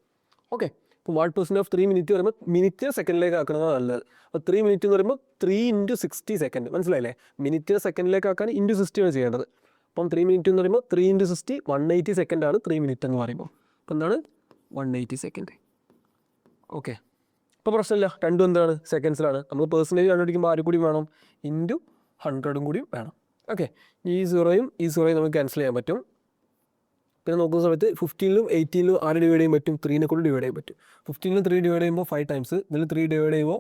ഓക്കെ, ഇപ്പോൾ 1% ഓഫ് 3 മിനിറ്റ് പറയുമ്പോൾ മിനിറ്റ് സെക്കൻഡിലേക്ക് ആക്കണതാണ് നല്ലത്. അപ്പോൾ 3 മിനിറ്റ് എന്ന് പറയുമ്പോൾ 3 × 60 സെക്കൻഡ്, മനസ്സിലായില്ലേ? മിനിറ്റ് സെക്കൻഡിലേക്ക് ആക്കാൻ × 60 ആണ് ചെയ്യേണ്ടത്. അപ്പം 3 മിനിറ്റ് എന്ന് പറയുമ്പോൾ 3 × 60 180 സെക്കൻഡാണ് 3 മിനിറ്റ് എന്ന് പറയുമ്പോൾ. അപ്പോൾ എന്താണ് 180 സെക്കൻഡ്. ഓക്കെ, ഇപ്പോൾ പ്രശ്നമില്ല, രണ്ടും എന്താണ് സെക്കൻഡ്സിലാണ്. നമ്മൾ പെർസെൻറ്റേജ് കണ്ടുപിടിക്കുമ്പോൾ ആരും കൂടി വേണം, × 100 കൂടി വേണം. ഓക്കെ, ഈ 0യും ഈ 0യും നമുക്ക് ക്യാൻസൽ ചെയ്യാൻ പറ്റും. പിന്നെ നോക്കുന്ന സമയത്ത് 15ലും 18ലും ആര് ഡിവൈഡ് ചെയ്യാൻ പറ്റും, 3നെ കൊണ്ട് ഡിവൈഡ് ചെയ്യാൻ പറ്റും. 15ൽ 3 ഡിവൈഡ് ചെയ്യുമ്പോൾ 5 ടൈംസ്, ഇതിൽ 3 ഡിവൈഡ് ചെയ്യുമ്പോൾ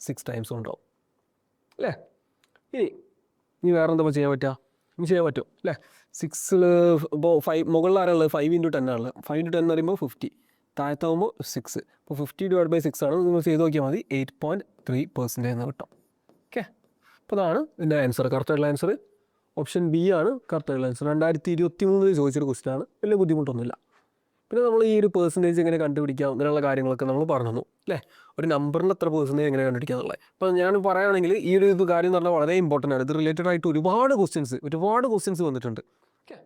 6 ടൈംസ് ഉണ്ടാവും അല്ലേ. ഇനി വേറെ എന്താ ചെയ്യാൻ പറ്റുക, ഇനി ചെയ്യാൻ പറ്റും അല്ലേ. 6ൽ ഇപ്പോൾ 5 മുകളിൽ ആരാളുള്ളത്, 5 × 10 ആണുള്ളത്. 5 × 10 എന്ന് പറയുമ്പോൾ 50, താഴത്താവുമ്പോൾ 6. അപ്പോൾ 50 ഡിവൈഡ് ബൈ 6 ആണ്. നിങ്ങൾ ചെയ്ത് നോക്കിയാൽ മതി, 8.3% എന്ന് കിട്ടും. ഓക്കെ, അപ്പോൾ അതാണ് ഇതിൻ്റെ ആൻസർ. കറക്റ്റായിട്ടുള്ള ആൻസർ ഓപ്ഷൻ ബി ആണ് കറക്റ്റായിട്ടുള്ള ആൻസർ. 2023 ചോദിച്ചൊരു ക്വസ്റ്റ്യൻ ആണ്, വലിയ ബുദ്ധിമുട്ടൊന്നുമില്ല. പിന്നെ നമ്മൾ ഈ ഒരു പെർസെൻറ്റേജ് എങ്ങനെ കണ്ടുപിടിക്കാം, അങ്ങനെയുള്ള കാര്യങ്ങളൊക്കെ നമ്മൾ പറഞ്ഞു അല്ലേ. ഒരു നമ്പറിൻ്റെ എത്ര പെർസെൻറ്റേജ് എങ്ങനെ കണ്ടുപിടിക്കുക എന്നുള്ളത്. ഇപ്പോൾ ഞാൻ പറയുകയാണെങ്കിൽ ഈ ഒരു കാര്യം എന്ന് പറഞ്ഞാൽ വളരെ ഇമ്പോർട്ടൻ്റ് ആണ്. ഇത് റിലേറ്റഡ് ആയിട്ട് ഒരുപാട് ക്വസ്റ്റ്യൻസ് വന്നിട്ടുണ്ട്. ഓക്കെ,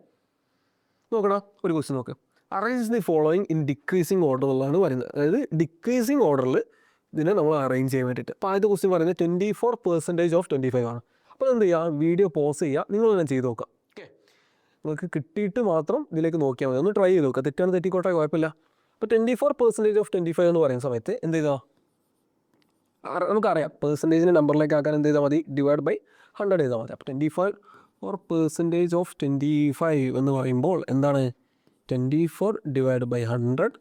നോക്കടാ, ഒരു ക്വസ്റ്റ്യൻ നോക്ക്. Arrange the following in decreasing order എന്നുള്ളതാണ് പറയുന്നത്. അതായത് ഡിക്രീസിങ് ഓർഡറിൽ ഇതിനെ നമ്മൾ അറേഞ്ച് ചെയ്യാൻ വേണ്ടിയിട്ട്. അപ്പോൾ ആദ്യത്തെ ക്വസ്റ്റ്യൻ പറയുന്നത് 24% ഓഫ് 25 ആണ്. അപ്പോൾ എന്ത് ചെയ്യുക, വീഡിയോ പോസ് ചെയ്യുക, നിങ്ങൾ തന്നെ ചെയ്ത് നോക്കുക. ഓക്കെ, നിങ്ങൾക്ക് കിട്ടിയിട്ട് മാത്രം ഇതിലേക്ക് നോക്കിയാൽ മതി, ഒന്ന് ട്രൈ ചെയ്ത് നോക്കുക. തെറ്റാണ് തെറ്റിക്കോട്ടെ, കുഴപ്പമില്ല. അപ്പോൾ 24% ഓഫ് 25 എന്ന് പറയുന്ന സമയത്ത് എന്ത് ചെയ്താൽ, നമുക്കറിയാം പെർസെൻറ്റേജിൻ്റെ നമ്പറിലേക്ക് ആക്കാൻ എന്ത് ചെയ്താൽ മതി, ഡിവൈഡ് ബൈ 100 ചെയ്താൽ മതി. അപ്പോൾ 24% ഓഫ് 25 എന്ന് പറയുമ്പോൾ എന്താണ്, 24 ഡിവൈഡ് ബൈ 100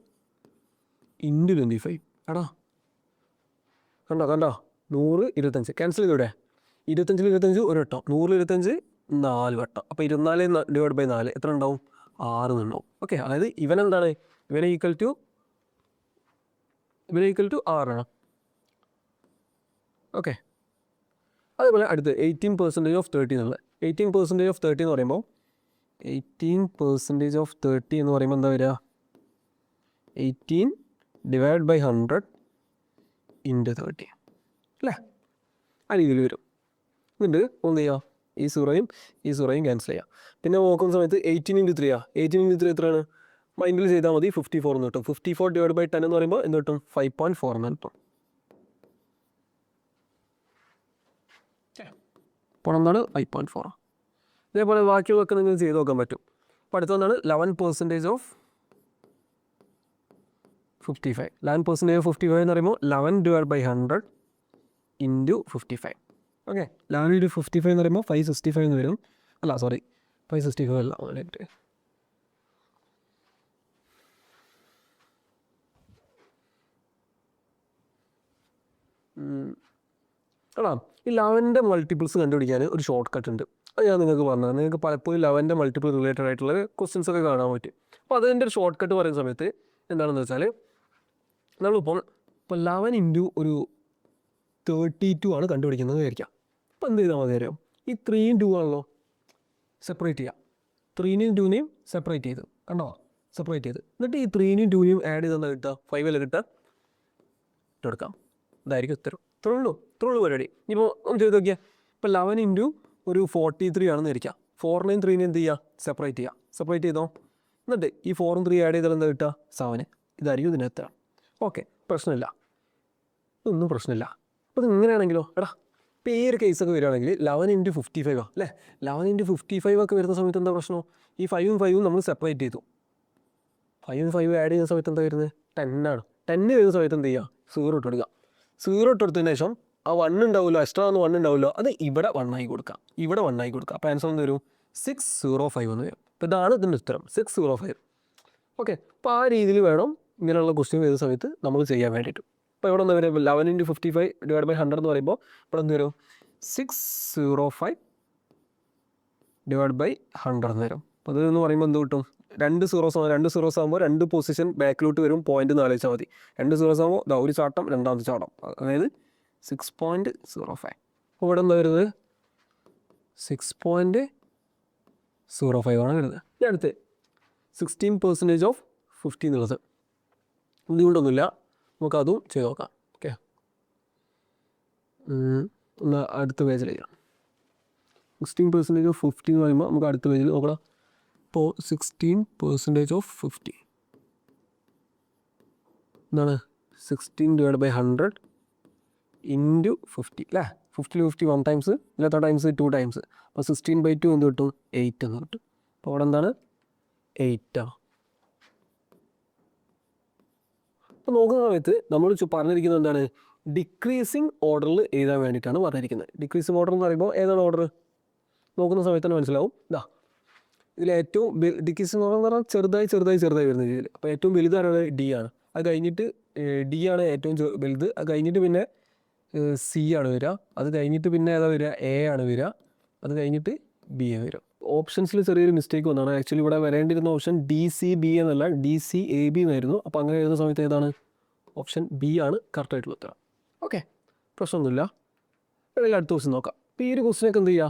× 25. എടാ കണ്ടോ 100 25 ക്യാൻസൽ ചെയ്തൂടെ. 25 25 ഒരു വട്ടം, 100 25 4 വട്ടം. അപ്പോൾ 24 ഡിവൈഡ് ബൈ 4 എത്ര ഉണ്ടാവും, 6 ഉണ്ടാവും. ഓക്കെ, അതായത് ഇവനെന്താണ്, ഇവനെ ഈക്വൽ ടു 6 ആണ്. ഓക്കെ. അതേപോലെ അടുത്ത് 18% ഓഫ് 30 എന്നുള്ളത്. 18% ഓഫ് 30 എന്ന് പറയുമ്പോൾ 18% ഓഫ് 30 എന്ന് പറയുമ്പോൾ എന്താ വരിക? 18 ഡിവൈഡ് ബൈ 100 ഇൻറ്റു 30 അല്ലേ? ആ രീതിയിൽ വരും. എന്നിട്ട് ഒന്ന് ചെയ്യുക, ഈ സീറോയും ക്യാൻസൽ ചെയ്യുക. പിന്നെ നോക്കുന്ന സമയത്ത് 18 ഇൻറ്റു 3 18 ഇൻറ്റു 3 എത്രയാണ്? മൈൻഡിൽ ചെയ്താൽ മതി, 54 എന്ന് കിട്ടും. 54 ഡിവൈഡ് ബൈ 10 എന്ന് പറയുമ്പോൾ എന്ത് കിട്ടും? 5.4 എന്ന് കിട്ടും. അപ്പോൾ എന്താണ്? 5.4. ഇതേപോലെ ബാക്കിയുള്ളതൊക്കെ നിങ്ങൾക്ക് ചെയ്ത് നോക്കാൻ പറ്റും. അപ്പോൾ അടുത്തൊന്നാണ് 11% ഓഫ് 55. 11% ഓഫ് 55 എന്ന് പറയുമ്പോൾ 11 divide by 100 into 55. Okay, 11 into 55 എന്ന് പറയുമ്പോൾ 565 എന്ന് വരും. അല്ല സോറി, 565 അല്ല, അങ്ങനെയായിട്ട് എടാ ഈ 11ൻ്റെ മൾട്ടിപ്പിൾസ് കണ്ടുപിടിക്കാൻ ഒരു ഷോർട്ട് കട്ട് ഉണ്ട്. അത് ഞാൻ നിങ്ങൾക്ക് പറഞ്ഞത്, നിങ്ങൾക്ക് പലപ്പോഴും 11ൻ്റെ മൾട്ടിപ്പിൾ റിലേറ്റഡ് ആയിട്ടുള്ള ക്വസ്റ്റ്യൻസ് ഒക്കെ കാണാൻ പറ്റും. അപ്പോൾ അതിൻ്റെ ഒരു ഷോർട്ട് കട്ട് പറയുന്ന സമയത്ത് എന്താണെന്ന് വെച്ചാൽ നമ്മളിപ്പോൾ 11 ഇൻറ്റു ഒരു 32 ആണ് കണ്ടുപിടിക്കുന്നത് വിചാരിക്കാം. അപ്പോൾ എന്ത് ചെയ്താൽ മതി അറിയാം? ഈ 3യും 2 ആണല്ലോ, സെപ്പറേറ്റ് ചെയ്യുക. 3നെയും 2നെയും സെപ്പറേറ്റ് ചെയ്ത്, കണ്ടോ? സെപ്പറേറ്റ് ചെയ്ത് എന്നിട്ട് ഈ 3നെയും 2നെയും ആഡ് ചെയ്തെന്താ കിട്ടുക? 5 അല്ലേ കിട്ടുക? ഇട്ടെടുക്കാം. ഇതായിരിക്കും ഉത്തരം. ഇത്രയുള്ളൂ പരിപാടി. ഇനിയിപ്പോൾ ഒന്ന് ചെയ്ത് നോക്കിയാൽ, ഇപ്പോൾ 11 ഇൻറ്റു ഒരു 43 ആണെന്ന് വിചാരിക്കാം. 4നെയും 3നെയും എന്ത് ചെയ്യുക? സെപ്പറേറ്റ് ചെയ്യുക. സെപ്പറേറ്റ് ചെയ്തോ. എന്നിട്ട് ഈ 4ഉം 3 ആഡ് ചെയ്താൽ എന്താ കിട്ടുക? 7. ഇതായിരിക്കും ഇതിനകത്ത്. ഓക്കെ, പ്രശ്നമില്ല, ഇതൊന്നും പ്രശ്നമില്ല. അപ്പോൾ ഇത് ഇങ്ങനെയാണെങ്കിലോ എടാ, ഇപ്പോൾ ഈ ഒരു കേസൊക്കെ വരികയാണെങ്കിൽ 11 ഇൻറ്റു 55 അല്ലേ? 11 ഇൻറ്റു 55 ഒക്കെ വരുന്ന സമയത്ത് എന്താ പ്രശ്നം? ഈ 5ഉം 5ഉം നമ്മൾ സെപ്പറേറ്റ് ചെയ്തു. 5ഉം 5ഉം ആഡ് ചെയ്യുന്ന സമയത്ത് എന്താ വരുന്നത്? 10 ആണ്. 10 വരുന്ന സമയത്ത് എന്ത് ചെയ്യുക? 0 ഇട്ടെടുക്കുക. 0 ഇട്ടെടുത്തതിന് ശേഷം ആ 1 ഉണ്ടാവുമല്ലോ, എക്സ്ട്രാ ഒന്ന് 1 ഉണ്ടാവുമല്ലോ, അത് ഇവിടെ 1 ആയി കൊടുക്കുക. ഇവിടെ 1 ആയി കൊടുക്കുക. അപ്പോൾ ആൻസർ എന്ന് വരും 605 എന്ന് വരും. അപ്പോൾ ഇതാണ് ഇതിൻ്റെ ഉത്തരം, 605. ഓക്കെ, അപ്പോൾ ആ രീതിയിൽ വേണം ഇങ്ങനെയുള്ള ക്വസ്റ്റ്യൻ വരുന്ന സമയത്ത് നമ്മൾ ചെയ്യാൻ വേണ്ടിയിട്ട്. അപ്പോൾ ഇവിടെ എന്താ വരും? 11 ഇൻറ്റു 55 ഡിവൈഡ് ബൈ 100 എന്ന് പറയുമ്പോൾ ഇവിടെ എന്ത് വരും? 605 ഡിവൈഡ് ബൈ 100 എന്ന് വരും. അപ്പോൾ അതെന്ന് പറയുമ്പോൾ എന്ത് കിട്ടും? 2 സീറോസ് ആകുമ്പോൾ 2 പൊസിഷൻ ബാക്കിലോട്ട് വരും. പോയിന്റ് എന്ന് ആലോചിച്ചാൽ മതി. 2 സീറോസ് ആകുമ്പോൾ ഇതാ ഒരു ചാട്ടം, രണ്ടാമത്തെ ചാട്ടം, അതായത് 6.05. അപ്പോൾ ഇവിടെ എന്താ വരുന്നത്? 6.05 ആണ് വരുന്നത്. ഇനി അടുത്ത് 16% ഓഫ് 50 എന്നുള്ളത് ഇതുകൊണ്ടൊന്നുമില്ല, നമുക്കതും ചെയ്ത് നോക്കാം. ഓക്കെ, ഒന്ന് അടുത്ത പേജിൽ ചെയ്യാം. 16% ഓഫ് 50 എന്ന് പറയുമ്പോൾ നമുക്ക് അടുത്ത പേജിൽ നോക്കണം. ഇപ്പോൾ 16% ഓഫ് 50 എന്താണ്? 16 ഡിവൈഡ് ബൈ 100 ഇൻറ്റു 50 അല്ലേ? 50 1 ടൈംസ്, ഇല്ലാത്ത ടൈംസ് 2 ടൈംസ്. അപ്പോൾ 16/2 എന്ത് കിട്ടും? 8 എന്ന് കിട്ടും. അപ്പോൾ അവിടെ എന്താണ്? 8 ആണ്. അപ്പോൾ നോക്കുന്ന സമയത്ത് നമ്മൾ പറഞ്ഞിരിക്കുന്നത് എന്താണ്? ഡിക്രീസിങ് ഓർഡറിൽ എഴുതാൻ വേണ്ടിയിട്ടാണ് പറഞ്ഞിരിക്കുന്നത്. ഡിക്രീസിങ് ഓർഡർ എന്ന് പറയുമ്പോൾ ഏതാണ് ഓർഡർ? നോക്കുന്ന സമയത്ത് തന്നെ മനസ്സിലാവും. ഇതാ ഇതിൽ ഏറ്റവും ഡിക്രീസിങ് ഓർഡർ എന്ന് പറഞ്ഞാൽ ചെറുതായി വരുന്ന രീതിയിൽ. അപ്പോൾ ഏറ്റവും വലുതാണ് ഡി ആണ്. അത് കഴിഞ്ഞിട്ട് ഡി ആണ് ഏറ്റവും വലുത്. അത് കഴിഞ്ഞിട്ട് പിന്നെ സി ആണ് വരിക. അത് കഴിഞ്ഞിട്ട് പിന്നെ ഏതാ വരിക? എ ആണ് വരിക. അത് കഴിഞ്ഞിട്ട് ബി ആണ് വരിക. ഓപ്ഷൻസിൽ ചെറിയൊരു മിസ്റ്റേക്ക് വന്നതാണ്. ആക്ച്വലി ഇവിടെ വരേണ്ടിരുന്ന ഓപ്ഷൻ DCB എന്നല്ല, DCAB എന്നായിരുന്നു. അപ്പോൾ അങ്ങനെ എഴുതുന്ന സമയത്ത് ഏതാണ്? ഓപ്ഷൻ ബി ആണ് കറക്റ്റായിട്ടുള്ള ഉത്തരം. ഓക്കെ, പ്രശ്നമൊന്നുമില്ല. അല്ലെങ്കിൽ അടുത്ത ക്വസ്റ്റ്യൻ നോക്കാം. അപ്പോൾ ഈ ഒരു ക്വസ്റ്റ്യനൊക്കെ എന്ത് ചെയ്യുക?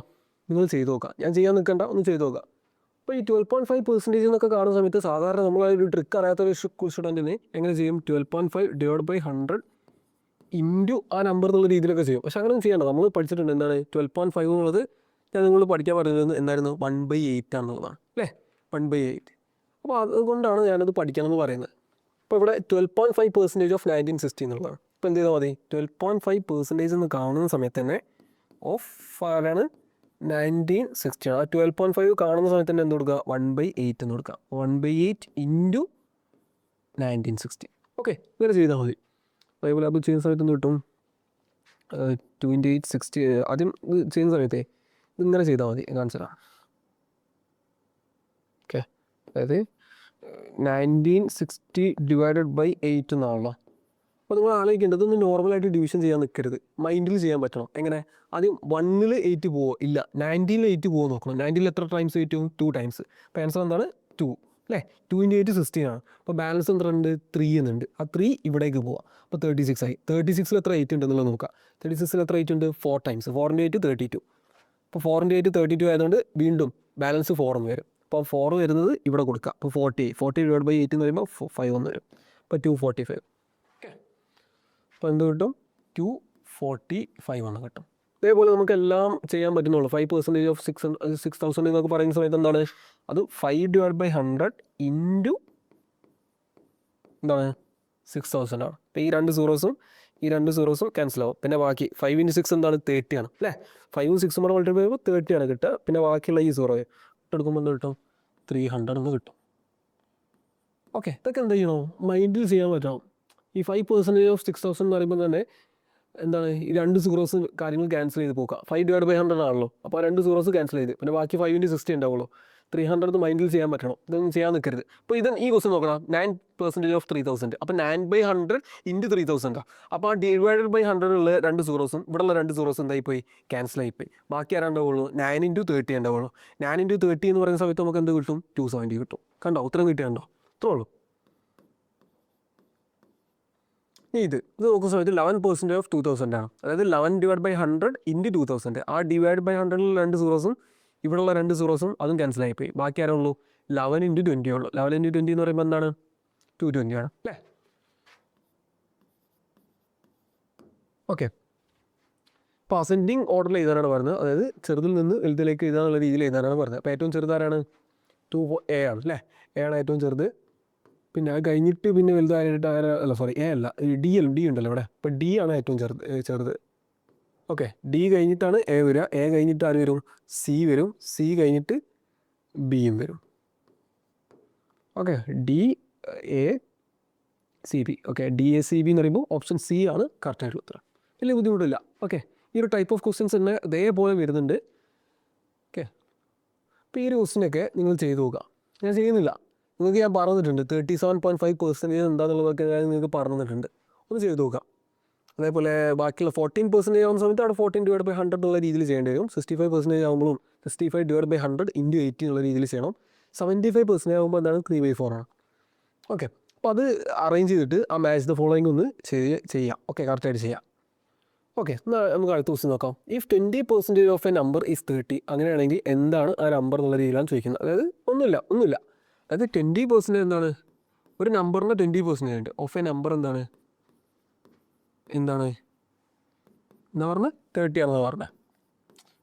നിങ്ങൾ ചെയ്ത് നോക്കുക. ഞാൻ ചെയ്യാൻ നിൽക്കണ്ട, ഒന്ന് ചെയ്ത് നോക്കുക. അപ്പോൾ ഈ 12.5% എന്നൊക്കെ കാണുന്ന സമയത്ത് സാധാരണ നമ്മൾ ഒരു ട്രിക്ക് അറിയാത്തൊരു സ്റ്റുഡൻറ്റിന് എങ്ങനെ ചെയ്യും? 12.5 ഡിവൈഡ് ബൈ 100 ഇൻറ്റു ആ നമ്പർ എന്നുള്ള രീതിയിലൊക്കെ ചെയ്യും. പക്ഷെ അങ്ങനെ ചെയ്യണ്ട. നമ്മൾ പഠിച്ചിട്ടുണ്ട് എന്താണ്? 12.5 എന്നുള്ളത് ഞാൻ നിങ്ങൾ പഠിക്കാൻ പറഞ്ഞത് എന്തായിരുന്നു? 1/8 ആണെന്നുള്ളതാണ് അല്ലേ? 1/8. അപ്പോൾ അതുകൊണ്ടാണ് ഞാനത് പഠിക്കണമെന്ന് പറയുന്നത്. അപ്പോൾ ഇവിടെ 12.5% ഓഫ് 1960 എന്നുള്ളതാണ്. ഇപ്പോൾ എന്ത് ചെയ്താൽ മതി? 12.5% എന്ന് കാണുന്ന സമയത്ത് തന്നെ ഓഫ് ആരാണ്? 1960 ആണ്. ആ 12.5 കാണുന്ന സമയത്ത് തന്നെ എന്ത് കൊടുക്കുക? 1/8 എന്ന് കൊടുക്കുക. 1/8 ഇൻറ്റു 1960. ഓക്കെ, ഇങ്ങനെ ചെയ്താൽ മതി. അതേപോലെ അത് ചെയ്യുന്ന സമയത്ത് എന്ത് കിട്ടും? 2 × 8 60. ആദ്യം ഇത് ചെയ്യുന്ന സമയത്തേ ഇതിങ്ങനെ ചെയ്താൽ മതി, കാണിച്ചു തരാം. ഓക്കെ, അതായത് 1960 ഡിവൈഡഡ് ബൈ 8 എന്നാണല്ലോ. അപ്പോൾ നിങ്ങൾ ആലോചിക്കേണ്ടത് ഒന്ന് നോർമലായിട്ട് ഡിവിഷൻ ചെയ്യാൻ നിൽക്കരുത്, മൈൻഡിൽ ചെയ്യാൻ പറ്റണം. എങ്ങനെ? ആദ്യം 1ൽ 8 പോവോ? ഇല്ല. 19ൽ 8 പോവോ നോക്കണം. 19ൽ എത്ര ടൈംസ് 8? 2 ടൈംസ്. അപ്പോൾ ആൻസർ എന്താണ്? 2. അല്ലേ? 2 × 8 16 ആണ്. അപ്പോൾ ബാലൻസ് എന്തുണ്ട്? 3 എന്നുണ്ട്. ആ 3 ഇവിടേക്ക് പോവാം. അപ്പോൾ 36 ആയി. 36 എത്ര 8 ഉണ്ടെന്നുള്ളത് നോക്കാം. 36 എത്ര 8 ഉണ്ട്? 4 ടൈംസ്. 4 × 8 32. അപ്പോൾ 4 × 8 32 ആയതുകൊണ്ട് വീണ്ടും ബാലൻസ് 4 എന്ന് വരും. അപ്പോൾ 4 വരുന്നത് ഇവിടെ കൊടുക്കുക. അപ്പോൾ 40 / 8 എന്ന് പറയുമ്പോൾ 5 എന്ന് വരും. അപ്പോൾ 245. ഓക്കെ, അപ്പോൾ എന്ത് കിട്ടും? 245 എന്ന് കിട്ടും. ഇതേപോലെ നമുക്ക് എല്ലാം ചെയ്യാൻ പറ്റുന്നുള്ളൂ. 5% ഓഫ് 6,000 എന്നൊക്കെ പറയുന്ന സമയത്ത് എന്താണ് അത് 5/100 ഇൻറ്റു എന്താണ് 6,000 ആണ്. അപ്പോൾ ഈ രണ്ട് സീറോസും ക്യാൻസൽ ആവും. പിന്നെ ബാക്കി 5 × 6 എന്താണ് 30 ആണ് അല്ലേ? 5ഉം 6ഉം കൂടെ മൾട്ടിപ്ലൈ ചെയ്യുമ്പോൾ 30 ആണ് കിട്ടുക. പിന്നെ ബാക്കിയുള്ള ഈ സീറോ എടുക്കുമ്പോൾ എന്ത് കിട്ടും? 300 എന്ന് കിട്ടും. ഓക്കെ, ഇതൊക്കെ എന്ത് ചെയ്യണോ? മൈൻഡിൽ ചെയ്യാൻ പറ്റണം. ഈ 5% ഓഫ് 6,000 എന്ന് പറയുമ്പോൾ തന്നെ എന്താണ് ഈ രണ്ട് സീറോസ് കാര്യങ്ങൾ ക്യാൻസൽ ചെയ്ത് പോക്കുക. 5/100 ആണല്ലോ. അപ്പോൾ ആ രണ്ട് സീറോസ് ക്യാൻസൽ ചെയ്ത് പിന്നെ ബാക്കി 5 × 60 ഉണ്ടാവുള്ളൂ. 300 മൈൻഡിൽ ചെയ്യാൻ പറ്റണം. ഇതൊന്നും ചെയ്യാൻ നിൽക്കരുത്. അപ്പോൾ ഈ ക്വസ്റ്റൻ നോക്കണം. 9% ഓഫ് 3,000. അപ്പോൾ 9/100 ഇൻറ്റു 3,000. അപ്പോൾ ആ /100 ഉള്ള രണ്ട് സീറോസും ഇവിടെയുള്ള രണ്ട് സീറോസും എന്തായി പോയി? ക്യാൻസൽ ആയിപ്പോയി. ബാക്കി ആരാണ്ടാവുള്ളൂ? 9 × 30 ഉണ്ടാവുള്ളൂ. 9 × 30 എന്ന് പറയുന്ന സമയത്ത് നമുക്ക് എന്ത് കിട്ടും? 270 കിട്ടും. കണ്ടോ? ഉത്തരം കിട്ടിയാണ്ടോ? ഇത്രേ ഉള്ളൂ. ഇത് നോക്കുന്ന സമയത്ത് 11% ഓഫ് 2,000 ആണ്. അതായത് 11/100 ഇൻറ്റു 2,000. ആ /100 രണ്ട് സീറോസും ഇവിടെയുള്ള രണ്ട് സീറോസും അതും ക്യാൻസൽ ആയിപ്പോയി. ബാക്കി ആരേ ഉള്ളൂ? 11 × 20 ഉള്ളൂ. 11 × 20 എന്ന് പറയുമ്പോൾ എന്താണ്? 220 ആണ് അല്ലേ? ഓക്കെ, അപ്പോൾ അസെൻഡിങ് ഓർഡറിൽ എഴുതാനാണ് പറഞ്ഞത്. അതായത് ചെറുതിൽ നിന്ന് വലുതിലേക്ക് എഴുതാനുള്ള രീതിയിൽ എഴുതാനാണ് പറഞ്ഞത്. അപ്പോൾ ഏറ്റവും ചെറുതാരാണ്? 2A ആണ് അല്ലേ? A ആണ് ഏറ്റവും ചെറുത്. പിന്നെ അത് കഴിഞ്ഞിട്ട് പിന്നെ വലുതായിട്ട് അല്ല സോറി A അല്ല, D ഉണ്ടല്ലോ ഇവിടെ. അപ്പോൾ D ആണ് ഏറ്റവും ചെറുത്. ഓക്കെ, D കഴിഞ്ഞിട്ടാണ് A വരിക. A കഴിഞ്ഞിട്ട് ആര് വരും? C വരും. C കഴിഞ്ഞിട്ട് Bയും വരും. Okay, DACB. ഓക്കെ, DACB എന്ന് പറയുമ്പോൾ ഓപ്ഷൻ C ആണ് കറക്റ്റായിട്ടുള്ള ഉത്തരം. വലിയ ബുദ്ധിമുട്ടില്ല. ഓക്കെ, ഈ ഒരു ടൈപ്പ് ഓഫ് ക്വസ്റ്റ്യൻസ് തന്നെ ഇതേപോലെ വരുന്നുണ്ട്. ഓക്കെ, അപ്പോൾ ഈ ഒരു ക്വസ്റ്റ്യനൊക്കെ നിങ്ങൾ ചെയ്തു നോക്കുക. ഞാൻ ചെയ്യുന്നില്ല, നിങ്ങൾക്ക് ഞാൻ പറഞ്ഞിട്ടുണ്ട്. 37.5% എന്താണെന്നുള്ളതൊക്കെ ഞാൻ നിങ്ങൾക്ക് പറഞ്ഞു തന്നിട്ടുണ്ട്. ഒന്ന് ചെയ്ത് നോക്കാം. അതേപോലെ ബാക്കിയുള്ള 14% ആവുന്ന സമയത്ത് അവിടെ 14/100 എന്നുള്ള രീതിയിൽ ചെയ്യേണ്ടി വരും. 65% ആകുമ്പോഴും 65/100 ഇൻറ്റു 80 എന്നുള്ള രീതിയിൽ ചെയ്യണം. 75% ആകുമ്പോൾ എന്താണ് 3/4 ആണ്. ഓക്കെ, അപ്പോൾ അത് അറേഞ്ച് ചെയ്തിട്ട് ആ മാച്ച് ദ ഫോളോയിങ് ഒന്ന് ചെയ്യാം. ഓക്കെ, കറക്റ്റായിട്ട് ചെയ്യാം. ഓക്കെ, എന്നാൽ നമുക്ക് അടുത്ത ക്വസ്റ്റ്യൻ നോക്കാം. If 20% of A number is 30, അങ്ങനെയാണെങ്കിൽ എന്താണ് ആ നമ്പർ എന്നുള്ള രീതിയിലാണ് ചോദിക്കുന്നത്. അതായത് ഒന്നുമില്ല. അതായത് 20% എന്താണ്? ഒരു നമ്പറിന് 20% ഉണ്ട്. ഓഫ് എ നമ്പർ എന്താണ് എന്താ പറഞ്ഞത്? 30 ആണെന്ന് പറഞ്ഞത്.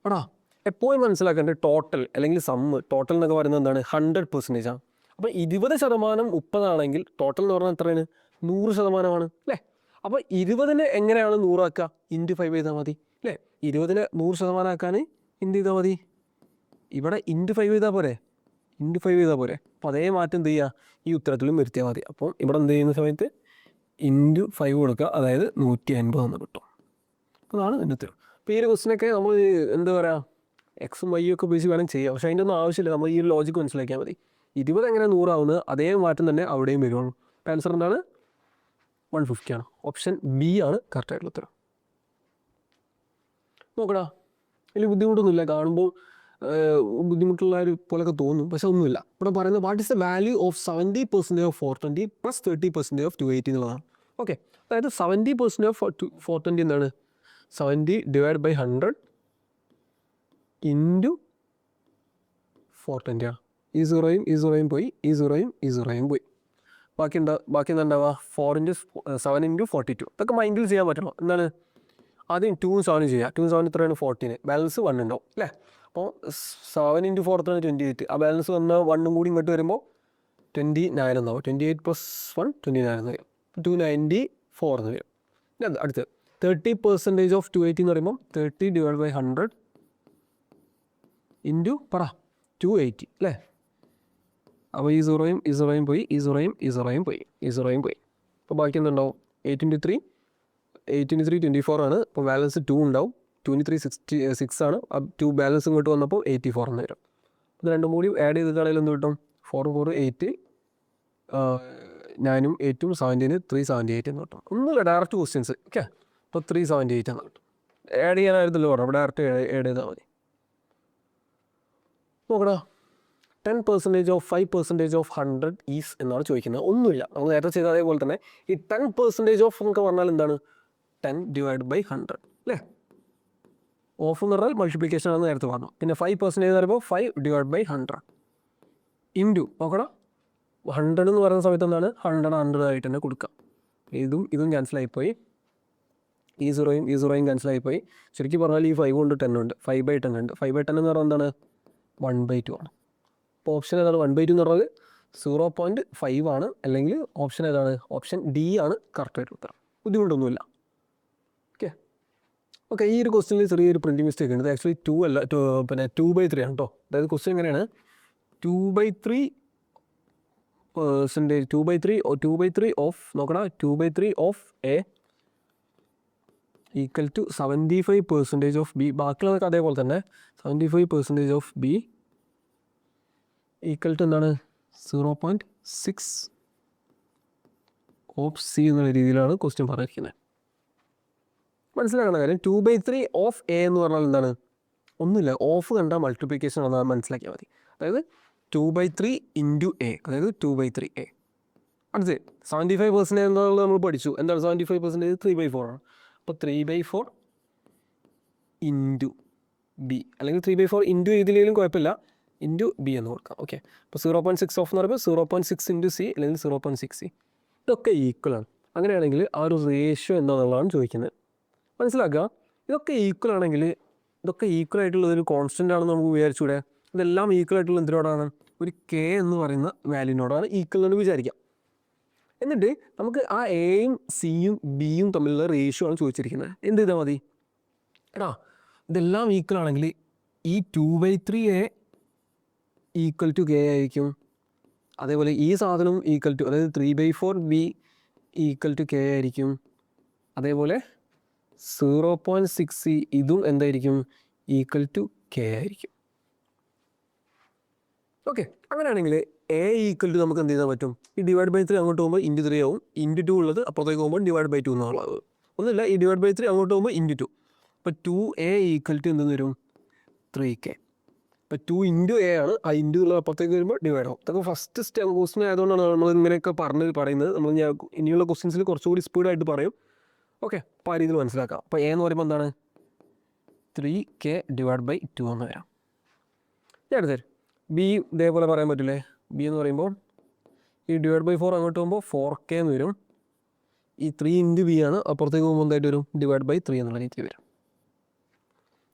എടാ, എപ്പോഴും മനസ്സിലാക്കേണ്ടത് ടോട്ടൽ അല്ലെങ്കിൽ സമ്മ്. ടോട്ടൽ എന്നൊക്കെ പറയുന്നത് എന്താണ്? 100% ആണ്. അപ്പോൾ 20% 30 ആണെങ്കിൽ ടോട്ടൽ എന്ന് പറഞ്ഞാൽ എത്രയാണ്? 100% അല്ലേ? അപ്പോൾ 20 എങ്ങനെയാണ് 100 ആക്കുക? ഇൻറ്റു 5 ചെയ്താൽ മതി അല്ലേ? 20 100% ആക്കാൻ എന്ത് ചെയ്താൽ മതി? ഇവിടെ ഇൻറ്റു 5 ചെയ്താൽ പോരെ? അപ്പോൾ അതേ മാറ്റം എന്ത് ചെയ്യുക? ഈ ഉത്തരത്തിലും വരുത്തിയാൽ മതി. അപ്പോൾ ഇവിടെ എന്ത് ചെയ്യുന്ന സമയത്ത് ഇൻറ്റു 5 കൊടുക്കുക. അതായത് 150 എന്ന് കിട്ടും. അപ്പോൾ അതാണ് എൻ്റെ ഉത്തരം. അപ്പോൾ ഈ ഒരു ക്വസ്റ്റിനൊക്കെ നമ്മൾ എന്താ പറയുക, എക്സും വൈയും ഒക്കെ ഉപയോഗിച്ച് വേണം ചെയ്യാം. പക്ഷേ അതിൻ്റെ ഒന്നും ആവശ്യമില്ല. നമ്മൾ ഈ ഒരു ലോജിക്ക് മനസ്സിലാക്കിയാൽ മതി. 20 എങ്ങനെ 100 ആവുന്നത് അതേ മാറ്റം തന്നെ അവിടെയും വരുള്ളൂ. അപ്പോൾ ആൻസർ എന്താണ്? 150 ആണ്. ഓപ്ഷൻ B ആണ് കറക്റ്റായിട്ടുള്ള ഉത്തരം. നോക്കടാ, വലിയ ബുദ്ധിമുട്ടൊന്നുമില്ല. കാണുമ്പോൾ ബുദ്ധിമുട്ടുള്ള ഒരു പോലെയൊക്കെ തോന്നും, പക്ഷെ ഒന്നുമില്ല. ഇവിടെ പറയുന്നത് what is the value of 70% of 420 plus 30% of 280 എന്നുള്ളതാണ്. ഓക്കെ, അതായത് 70% ഓഫ് 420 എന്താണ്? 70/100 ഇൻറ്റു 420 ആണ്. ഈ സീറോയും പോയി, ഈ സീറോയും പോയി. ബാക്കി എന്താ ഉണ്ടാവുക? 7 × 42. ഇതൊക്കെ മൈൻഡിൽ ചെയ്യാൻ പറ്റണം. എന്താണ്? ആദ്യം 2ഉം 7ഉം ചെയ്യുക. 2ഉം 7ഉം എത്രയാണ്? 14. ബാലൻസ് 1 ഉണ്ടാവും അല്ലേ? അപ്പോൾ 7 × 4 28. ആ ബാലൻസ് വന്ന 1ഉം കൂടി ഇങ്ങോട്ട് വരുമ്പോൾ 29 എന്നാവും. 28 + 1 29 എന്ന് വരും. 294 എന്ന് വരും. പിന്നെ അടുത്ത് 30% ഓഫ് 280 എന്ന് പറയുമ്പോൾ 30/100 ഇൻറ്റു 280 അല്ലേ? അപ്പോൾ ഈ സീറോയും പോയി, ഈ സീറോയും പോയി. അപ്പോൾ ബാക്കി എന്തുണ്ടാവും? 8 × 3 24 ആണ്. അപ്പോൾ ബാലൻസ് 2 ഉണ്ടാവും. 2 × 3 6 ആണ്. ആ 2 ബാലൻസ് ഇങ്ങോട്ട് വന്നപ്പോൾ 84 എന്ന് വരും. അത് രണ്ടും കൂടി ആഡ് ചെയ്തിട്ടാണെങ്കിൽ എന്ത് കിട്ടും? 4 4 8 9ഉം 8ഉം 17 378 എന്ന് കിട്ടും. ഒന്നുമില്ല, ഡയറക്റ്റ് ക്വസ്റ്റ്യൻസ്. ഓക്കെ, അപ്പോൾ 378 എന്ന് കിട്ടും. ആഡ് ചെയ്യാനായിരുന്നല്ലോ പറഞ്ഞു. അപ്പോൾ ഡയറക്റ്റ് ആഡ് ചെയ്താൽ മതി. നോക്കടാ, 10% ഓഫ് 5% ഓഫ് 100 ഈസ് എന്നാണ് ചോദിക്കുന്നത്. ഒന്നുമില്ല, നമ്മൾ നേരത്തെ ചെയ്ത അതേപോലെ തന്നെ ഈ 10% ഓഫ് എന്നൊക്കെ പറഞ്ഞാൽ എന്താണ് 10/100 അല്ലേ. ഓഫ് എന്ന് പറഞ്ഞാൽ മൾട്ടിപ്ലിക്കേഷൻ ആണെന്ന് നേരത്തെ പറഞ്ഞു. പിന്നെ 5% എന്ന് പറയുമ്പോൾ 5/100 ഇൻറ്റു നോക്കണം 100 എന്ന് പറയുന്ന സമയത്ത് എന്താണ് 100 ആയിട്ട് തന്നെ കൊടുക്കാം. ഇതും ക്യാൻസലായിപ്പോയി, ഈ സീറോയും ക്യാൻസലായിപ്പോയി. ശരിക്കും പറഞ്ഞാൽ ഈ 5 കൊണ്ട് 10 ഉണ്ട്, 5/10 ഉണ്ട്. 5/10 എന്ന് പറഞ്ഞാൽ എന്താണ് 1/2 ആണ്. അപ്പോൾ ഓപ്ഷൻ ഏതാണ് 1/2 എന്ന് പറഞ്ഞാൽ 0.5 ആണ്. അല്ലെങ്കിൽ ഓപ്ഷൻ ഏതാണ്, ഓപ്ഷൻ ഡി ആണ് കറക്റ്റ് ആയിട്ട് ഉത്തരം. ബുദ്ധിമുട്ടൊന്നുമില്ല. ഓക്കെ, ഈ ഒരു ക്വസ്റ്റ്യനിൽ ചെറിയൊരു പ്രിൻറ്റിംഗ് മിസ്റ്റേക്ക് ഉണ്ട്. ആക്ച്വലി 2 അല്ല, പിന്നെ 2/3 ആണ് കേട്ടോ. അതായത് ക്വസ്റ്റ്യൻ എങ്ങനെയാണ് 2/3 ഓഫ് നോക്കണം 2/3 of A equal to 75% of B. ബാക്കിയുള്ളതൊക്കെ അതേപോലെ തന്നെ 75% ഓഫ് ബി ഈക്വൽ ടു എന്താണ് 0.6 ഓഫ് സി എന്നുള്ള രീതിയിലാണ് ക്വസ്റ്റ്യൻ പറഞ്ഞിരിക്കുന്നത്. മനസ്സിലാക്കുന്ന കാര്യം 2/3 ഓഫ് എ എന്ന് പറഞ്ഞാൽ എന്താണ്, ഒന്നുമില്ല, ഓഫ് കണ്ട മൾട്ടിപ്ലിക്കേഷൻ ആണെന്ന് മനസ്സിലാക്കിയാൽ മതി. അതായത് 2/3 ഇൻറ്റു എ, അതായത് 2/3 എ. അടുത്ത് 75% എന്നുള്ളത് നമ്മൾ പഠിച്ചു. എന്താണ് 75%? 3/4 ആണ്. അപ്പോൾ 3/4 ഇൻറ്റു ബി, അല്ലെങ്കിൽ 3/4 ഇൻറ്റു ഇതിലേലും കുഴപ്പമില്ല, ഇൻറ്റു ബി എന്ന് കൊടുക്കാം. ഓക്കെ, അപ്പോൾ 0.6 ഓഫ് എന്ന് പറയുമ്പോൾ 0.6 ഇൻറ്റു സി അല്ലെങ്കിൽ 0.6 സി. ഇതൊക്കെ ഈക്വലാണ്. അങ്ങനെയാണെങ്കിൽ ആ ഒരു റേഷ്യോ എന്താണെന്നുള്ളതാണ് ചോദിക്കുന്നത്. മനസ്സിലാക്കുക, ഇതൊക്കെ ഈക്വൽ ആണെങ്കിൽ ഇതൊക്കെ ഈക്വൽ ആയിട്ടുള്ളതൊരു കോൺസ്റ്റൻ്റ് ആണെന്ന് നമുക്ക് വിചാരിച്ചൂടെ. ഇതെല്ലാം ഈക്വൽ ആയിട്ടുള്ള എന്തിനോടാണ്, ഒരു കെ എന്ന് പറയുന്ന വാല്യൂനോടാണ് ഈക്വൽ എന്ന് വിചാരിക്കാം. എന്നിട്ട് നമുക്ക് ആ എയും സിയും ബിയും തമ്മിലുള്ള റേഷ്യോ ആണ് ചോദിച്ചിരിക്കുന്നത്. എന്ത് ചെയ്താൽ മതി, എടാ ഇതെല്ലാം ഈക്വൽ ആണെങ്കിൽ ഈ 2/3 എ ഈക്വൽ ടു കെ ആയിരിക്കും. അതേപോലെ ഈ സാധനവും ഈക്വൽ ടു, അതായത് 3/4 ബി ഈക്വൽ ടു കെ ആയിരിക്കും. അതേപോലെ 0.6 സി ഇതും എന്തായിരിക്കും, ഈക്വൽ ടു കെ ആയിരിക്കും. ഓക്കെ, അങ്ങനെയാണെങ്കിൽ എ ഈക്വൽ ടു നമുക്ക് എന്ത് ചെയ്താൽ പറ്റും, ഈ /3 അങ്ങോട്ട് പോകുമ്പോൾ ഇൻറ്റു 3 ആവും, ഇൻറ്റു 2 ഉള്ളത് അപ്പുറത്തേക്ക് പോകുമ്പോൾ /2 എന്നുള്ളത് ഒന്നുമില്ല. ഈ /3 അങ്ങോട്ട് പോകുമ്പോൾ ഇൻറ്റു 2, അപ്പോൾ 2a ഈക്വൽ ടു എന്ത് വരും 3k. ഇപ്പോൾ 2 ഇൻറ്റു എ ആണ്, ആ ഇൻറ്റു ഉള്ളത് അപ്പുറത്തേക്ക് വരുമ്പോൾ ഡിവൈഡ് ആവും. അതൊക്കെ ഫസ്റ്റ് സ്റ്റെപ്പ് ക്വസ്റ്റ്യൻ ആയതുകൊണ്ടാണ് നമ്മൾ ഇങ്ങനെയൊക്കെ പറയുന്നത്. നമ്മൾ ഇനിയുള്ള ക്വസ്റ്റ്യൻസിൽ കുറച്ചുകൂടി സ്പീഡായിട്ട് പറയും. ഓക്കെ, അപ്പോൾ ആ രീതിയിൽ മനസ്സിലാക്കാം. അപ്പോൾ എ എന്ന് പറയുമ്പോൾ എന്താണ് 3k/2 എന്ന് വരാം. ഞാൻ എടുത്തരും ബി ഇതേപോലെ പറയാൻ പറ്റില്ലേ. ബി എന്ന് പറയുമ്പോൾ ഈ /4 അങ്ങോട്ട് പോകുമ്പോൾ 4k എന്ന് വരും. ഈ 3 ഇൻറ്റു ബി ആണ്, അപ്പുറത്തേക്ക് പോകുമ്പോൾ എന്തായിട്ട് വരും /3 എന്നുള്ള രീതിയിൽ വരും.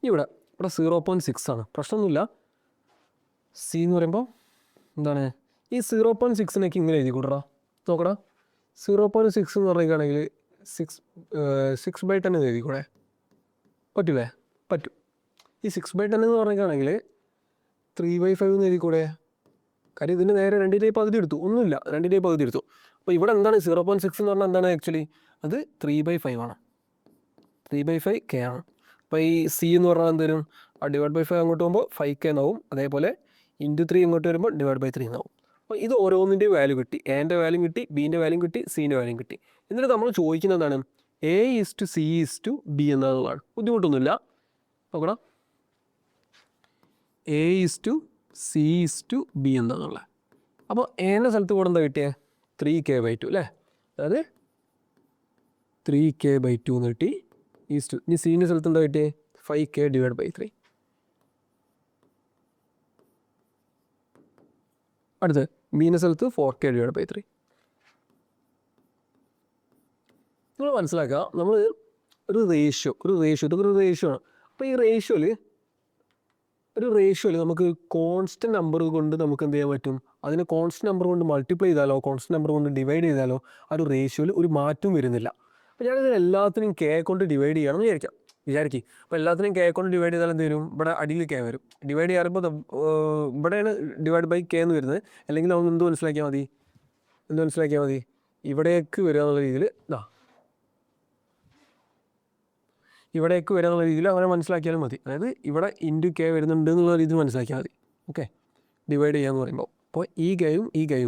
ഇവിടെ 0.6 ആണ്, പ്രശ്നമൊന്നുമില്ല. സി എന്ന് പറയുമ്പോൾ എന്താണ്, ഈ 0.6 ഇങ്ങനെ എഴുതി കൂടാ, നോക്കടാ 0.6 എന്ന് പറയുകയാണെങ്കിൽ 6/10 എന്ന് എഴുതി കൂടെ, പറ്റൂലേ? പറ്റും. ഈ 6/10 എന്ന് പറയുകയാണെങ്കിൽ 3/5 എന്ന് എഴുതി കൂടെ. കാര്യം ഇതിന് നേരെ 2 പകുതി എടുത്തു, ഒന്നുമില്ല 2 പകുതി എടുത്തു. അപ്പോൾ ഇവിടെ എന്താണ് 0.6 എന്ന് പറഞ്ഞാൽ എന്താണ് ആക്ച്വലി, അത് 3/5 ആണ്, 3/5 കെ ആണ്. അപ്പോൾ ഈ സി എന്ന് പറഞ്ഞാൽ എന്ത് വരും, ആ /5 അങ്ങോട്ട് പോകുമ്പോൾ 5k എന്നാവും. അതേപോലെ ഇൻറ്റു 3 ഇങ്ങോട്ട് വരുമ്പോൾ /3 എന്നാവും. അപ്പോൾ ഇത് ഓരോന്നിൻ്റെ വാല്യൂ കിട്ടി, എൻ്റെ വാല്യൂ കിട്ടി, ബീൻ്റെ വാല്യൂ കിട്ടി, സീൻ്റെ വാല്യൂ കിട്ടി. എന്നിട്ട് നമ്മൾ ചോദിക്കുന്നത് എന്താണ്, A/C/B എന്നുള്ളതാണ്. ബുദ്ധിമുട്ടൊന്നുമില്ല, നോക്കണം A/C/B എന്താണെന്നുള്ളത്. അപ്പോൾ എൻ്റെ സ്ഥലത്ത് കൂടെ എന്താ കിട്ടിയത് 3k/2 അല്ലേ, അതായത് 3k/2 എന്ന് കിട്ടി. ഇനി സീൻ്റെ സ്ഥലത്ത് എന്താ കിട്ടിയത് 5k/3. അടുത്ത് ബീൻ്റെ സ്ഥലത്ത് 4k/3. നിങ്ങൾ മനസ്സിലാക്കുക, നമ്മൾ ഒരു റേഷ്യോ ഇതൊക്കെ ഒരു റേഷ്യോ ആണ്. അപ്പോൾ ഈ റേഷ്യോയിൽ നമുക്ക് കോൺസ്റ്റൻറ്റ് നമ്പർ കൊണ്ട് നമുക്ക് എന്ത് ചെയ്യാൻ പറ്റും, അതിനെ കോൺസ്റ്റൻറ്റ് നമ്പർ കൊണ്ട് മൾട്ടിപ്ലൈ ചെയ്താലോ കോൺസ്റ്റൻറ്റ് നമ്പർ കൊണ്ട് ഡിവൈഡ് ചെയ്താലോ ആ ഒരു റേഷ്യോയിൽ ഒരു മാറ്റം വരുന്നില്ല. അപ്പോൾ ഞാനിതിന് എല്ലാത്തിനും കെ കൊണ്ട് ഡിവൈഡ് ചെയ്യണമെന്ന് വിചാരിക്കും. അപ്പോൾ എല്ലാത്തിനും കെ കൊണ്ട് ഡിവൈഡ് ചെയ്താൽ എന്ത് വരും, ഇവിടെ അടിയിൽ കെ വരും. ഡിവൈഡ് ചെയ്യുമ്പോൾ ഇവിടെയാണ് /k എന്ന് വരുന്നത്. അല്ലെങ്കിൽ നമുക്ക് എന്ത് മനസ്സിലാക്കിയാൽ മതി, ഇവിടേക്ക് വരിക എന്നുള്ള രീതിയിൽ ഇവിടേക്ക് വരിക എന്നുള്ള രീതിയിൽ അങ്ങനെ മനസ്സിലാക്കിയാലും മതി. അതായത് ഇവിടെ ഇൻറ്റു കെ വരുന്നുണ്ട് എന്നുള്ള രീതിയിൽ മനസ്സിലാക്കിയാൽ മതി. ഓക്കെ, ഡിവൈഡ് ചെയ്യാന്ന് പറയുമ്പോൾ അപ്പോൾ ഈ കെയും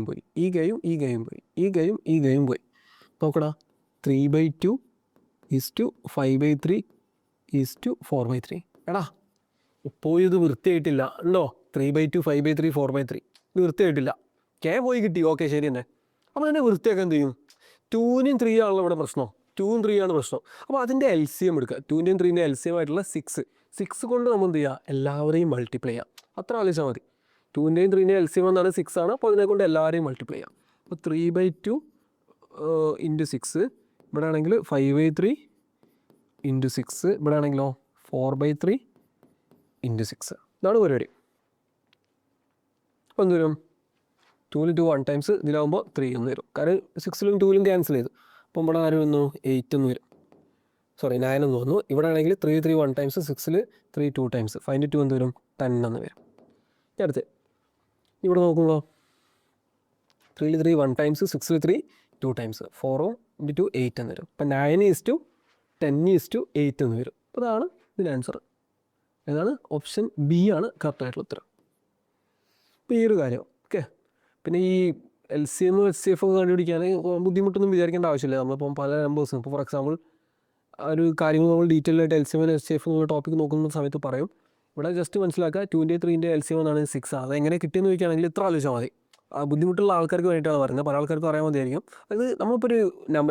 പോയി, ഈ കെയും പോയി. നോക്കടാ 3/2 5/3 4/3. എടാ ഇപ്പോൾ ഇത് വൃത്തിയായിട്ടില്ല ഉണ്ടോ, 3/2 5/3 4/3 ഇത് വൃത്തിയായിട്ടില്ല. കെ പോയി കിട്ടി, ഓക്കെ ശരി തന്നെ. അപ്പോൾ അതിനെ വൃത്തിയാക്കാൻ എന്ത് ചെയ്യും? 2നും 3 ആണല്ലോ ഇവിടെ പ്രശ്നം, 2ഉം 3 ആണ് പ്രശ്നം. അപ്പോൾ അതിൻ്റെ LCM എടുക്കുക. 2ൻ്റെയും 3ൻ്റെയും LCM ആയിട്ടുള്ള 6 കൊണ്ട് നമ്മൾ എന്ത് ചെയ്യുക? എല്ലാവരെയും മൾട്ടിപ്ലൈ ചെയ്യാം. അത്ര ആലോചിച്ചാൽ മതി. 2ൻ്റെയും 3ൻ്റെയും LCM എന്നാണ് 6 ആണ്. അപ്പോൾ അതിനെ കൊണ്ട് എല്ലാവരെയും മൾട്ടിപ്ലൈ ചെയ്യാം. അപ്പോൾ 3/2 ഇൻറ്റു 6, ഇവിടെ ആണെങ്കിൽ 5/3 ഇൻറ്റു 6, ഇവിടെ ആണെങ്കിലോ 4/3 ഇൻറ്റു 6. ഇതാണ് പരിപാടി. അപ്പോൾ എന്ത് വരും? 2ൽ 2 1 ടൈംസ്, ഇതിലാകുമ്പോൾ 3 എന്ന് വരും. കാരണം 6ലും 2ലും ക്യാൻസൽ ചെയ്തു. അപ്പോൾ ഇവിടെ ആര് വന്നു? 8 എന്ന് വരും. സോറി 9 എന്ന് തോന്നുന്നു. ഇവിടെ ആണെങ്കിൽ 3 3 1 ടൈംസ്, 6ൽ 3 2 ടൈംസ്, 5 × 2 എന്ത് വരും? 10 എന്ന് വരും. അടുത്ത് ഇവിടെ നോക്കുമ്പോൾ 3ൽ 3 1 ടൈംസ്, 6ൽ 3 2 ടൈംസ്, 4 × 2 8 എന്ന് വരും. അപ്പോൾ 9:10:8 എന്ന് വരും. അപ്പോൾ അതാണ് ഇതിൻ്റെ ആൻസർ. ഏതാണ്? ഓപ്ഷൻ ബി ആണ് കറക്റ്റായിട്ടുള്ള ഉത്തരം. അപ്പോൾ ഈ ഒരു കാര്യം ഓക്കെ. പിന്നെ ഈ LCM HCF ഒക്കെ കണ്ടുപിടിക്കാൻ ബുദ്ധിമുട്ടൊന്നും വിചാരിക്കേണ്ട ആവശ്യമില്ല. നമ്മളിപ്പം പല നമ്പേഴ്സും, ഇപ്പോൾ ഫോർ എക്സാമ്പിൾ ഒരു കാര്യങ്ങൾ നമ്മൾ ഡീറ്റെയിൽ ആയിട്ട് LCM HCF എന്നുള്ള ടോപ്പിക്ക് നോക്കുന്ന സമയത്ത് പറയും. ഇവിടെ ജസ്റ്റ് മനസ്സിലാക്കുക 2ൻ്റെയും 3ൻ്റെയും LCM എന്നാണ് 6. അതെങ്ങനെ കിട്ടിയെന്ന് ചോദിക്കുകയാണെങ്കിൽ ഇത്ര ആലോചിച്ചാൽ മതി. ബുദ്ധിമുട്ടുള്ള ആൾക്കാർക്ക് വേണ്ടിയിട്ടാണ് പറയുന്നത്, പല ആൾക്കാർക്ക് അറിയാൻ മതിയായിരിക്കും. അതായത് നമ്മളിപ്പോൾ ഒരു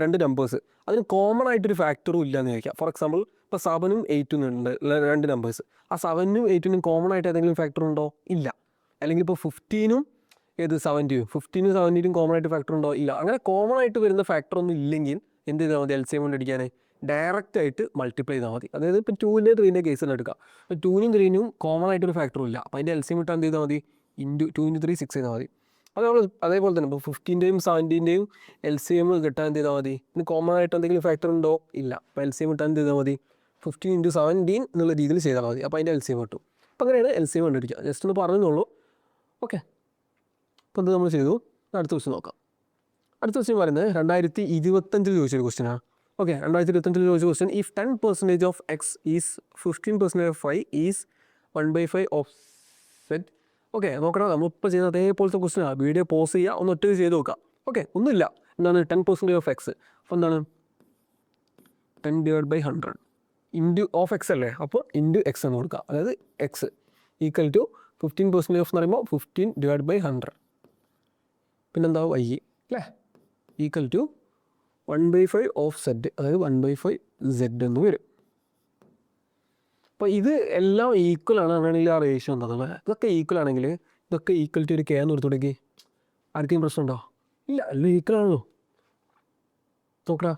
രണ്ട് നമ്പേഴ്സ്, അതിന് കോമൺ ആയിട്ടൊരു ഫാക്ടറും ഇല്ലയെന്ന് ചോദിക്കാം. ഫോർ എക്സാമ്പിൾ ഇപ്പോൾ 7ഉം 8ഉം ഉണ്ട്, രണ്ട് നമ്പേഴ്സ്. ആ 7നും 8നും കോമൺ ആയിട്ട് ഏതെങ്കിലും ഫാക്ടർ ഉണ്ടോ? ഇല്ല. അല്ലെങ്കിൽ ഇപ്പോൾ 15നും 15നും 17നും കോമൺ ആയിട്ട് ഫാക്ടർ ഉണ്ടോ? ഇല്ല. അങ്ങനെ കോമൺ ആയിട്ട് വരുന്ന ഫാക്ടർ ഒന്നും ഇല്ലെങ്കിൽ എന്ത് ചെയ്താൽ മതി? LCM കണ്ടുപിടിക്കാൻ ഡയറക്റ്റ് ആയിട്ട് മൾട്ടിപ്ലൈ ചെയ്താൽ മതി. അതായത് ഇപ്പോൾ 2ൻ്റെയും 3ൻ്റെയും കേസിൽ എടുക്കാം. അപ്പോൾ 2നും 3നും കോമൺ ആയിട്ടൊരു ഫാക്ടറും ഇല്ല. അപ്പോൾ അതിൻ്റെ LCM കിട്ടാൻ എന്ത് ചെയ്താൽ മതി? 2 × 3 6 ചെയ്താൽ മതി. അതേപോലെ തന്നെ ഇപ്പോൾ 15ൻ്റെയും 17ൻ്റെയും LCM കിട്ടാൻ എന്ത് ചെയ്താൽ മതി? ഇതിന് കോമൺ ആയിട്ട് എന്തെങ്കിലും ഫാക്ടർ ഉണ്ടോ? ഇല്ല. അപ്പോൾ LCM കിട്ടാൻ എന്ത് ചെയ്താൽ മതി? 15 × 17 എന്നുള്ള രീതിയിൽ ചെയ്താൽ മതി. അപ്പോൾ അതിൻ്റെ LCM കിട്ടും. അപ്പോൾ അങ്ങനെയാണ് LCM കണ്ടുപിടിക്കുക. ജസ്റ്റ് ഒന്ന് പറഞ്ഞുള്ളൂ. ഓക്കെ. അപ്പോൾ ഇത് നമ്മൾ ചെയ്തു. അടുത്ത ക്വസ്റ്റ്യൻ നോക്കാം. അടുത്ത ക്വസ്റ്റ്യൻ പറയുന്നത് 2025 ചോദിച്ചൊരു ക്വസ്റ്റ്യനാണ്. ഓക്കെ, 2025 ചോദിച്ച question, if 10% of X is 15% of Y is 1/5 of Z. Okay, നോക്കണം. നമ്മളിപ്പോൾ ചെയ്യുന്ന അതേപോലത്തെ ക്വസ്റ്റ്യനാണ്. വീഡിയോ പോസ് ചെയ്യുക, ഒന്ന് ഒറ്റയ്ക്ക് ചെയ്ത് നോക്കാം. ഓക്കെ, ഒന്നുമില്ല. എന്താണ് 10% ഓഫ് X? അപ്പോൾ എന്താണ് 10/100 ഇൻറ്റു ഓഫ് X അല്ലേ? അപ്പോൾ ഇൻറ്റു X എന്ന് കൊടുക്കുക. അതായത് X ഈക്വൽ ടു 15% ഓഫ് എന്ന് പറയുമ്പോൾ 15/100. പിന്നെന്താവും? Y അല്ലേ? ഈക്വൽ ടു 1/5 ഓഫ് Z, അതായത് 1/5 Z എന്ന് വരും. അപ്പോൾ ഇത് എല്ലാം ഈക്വൽ ആണ്. അങ്ങനെയാണെങ്കിൽ ആ റേഷ്യോ എന്താ? ഇതൊക്കെ ഈക്വൽ ആണെങ്കിൽ ഇതൊക്കെ ഈക്വൽ ടു ഒരു K എന്ന് കൊടുത്തുടക്കി ആർക്കെങ്കിലും പ്രശ്നമുണ്ടോ? ഇല്ല, എല്ലാം ഈക്വൽ ആണല്ലോ. നോക്കടാ.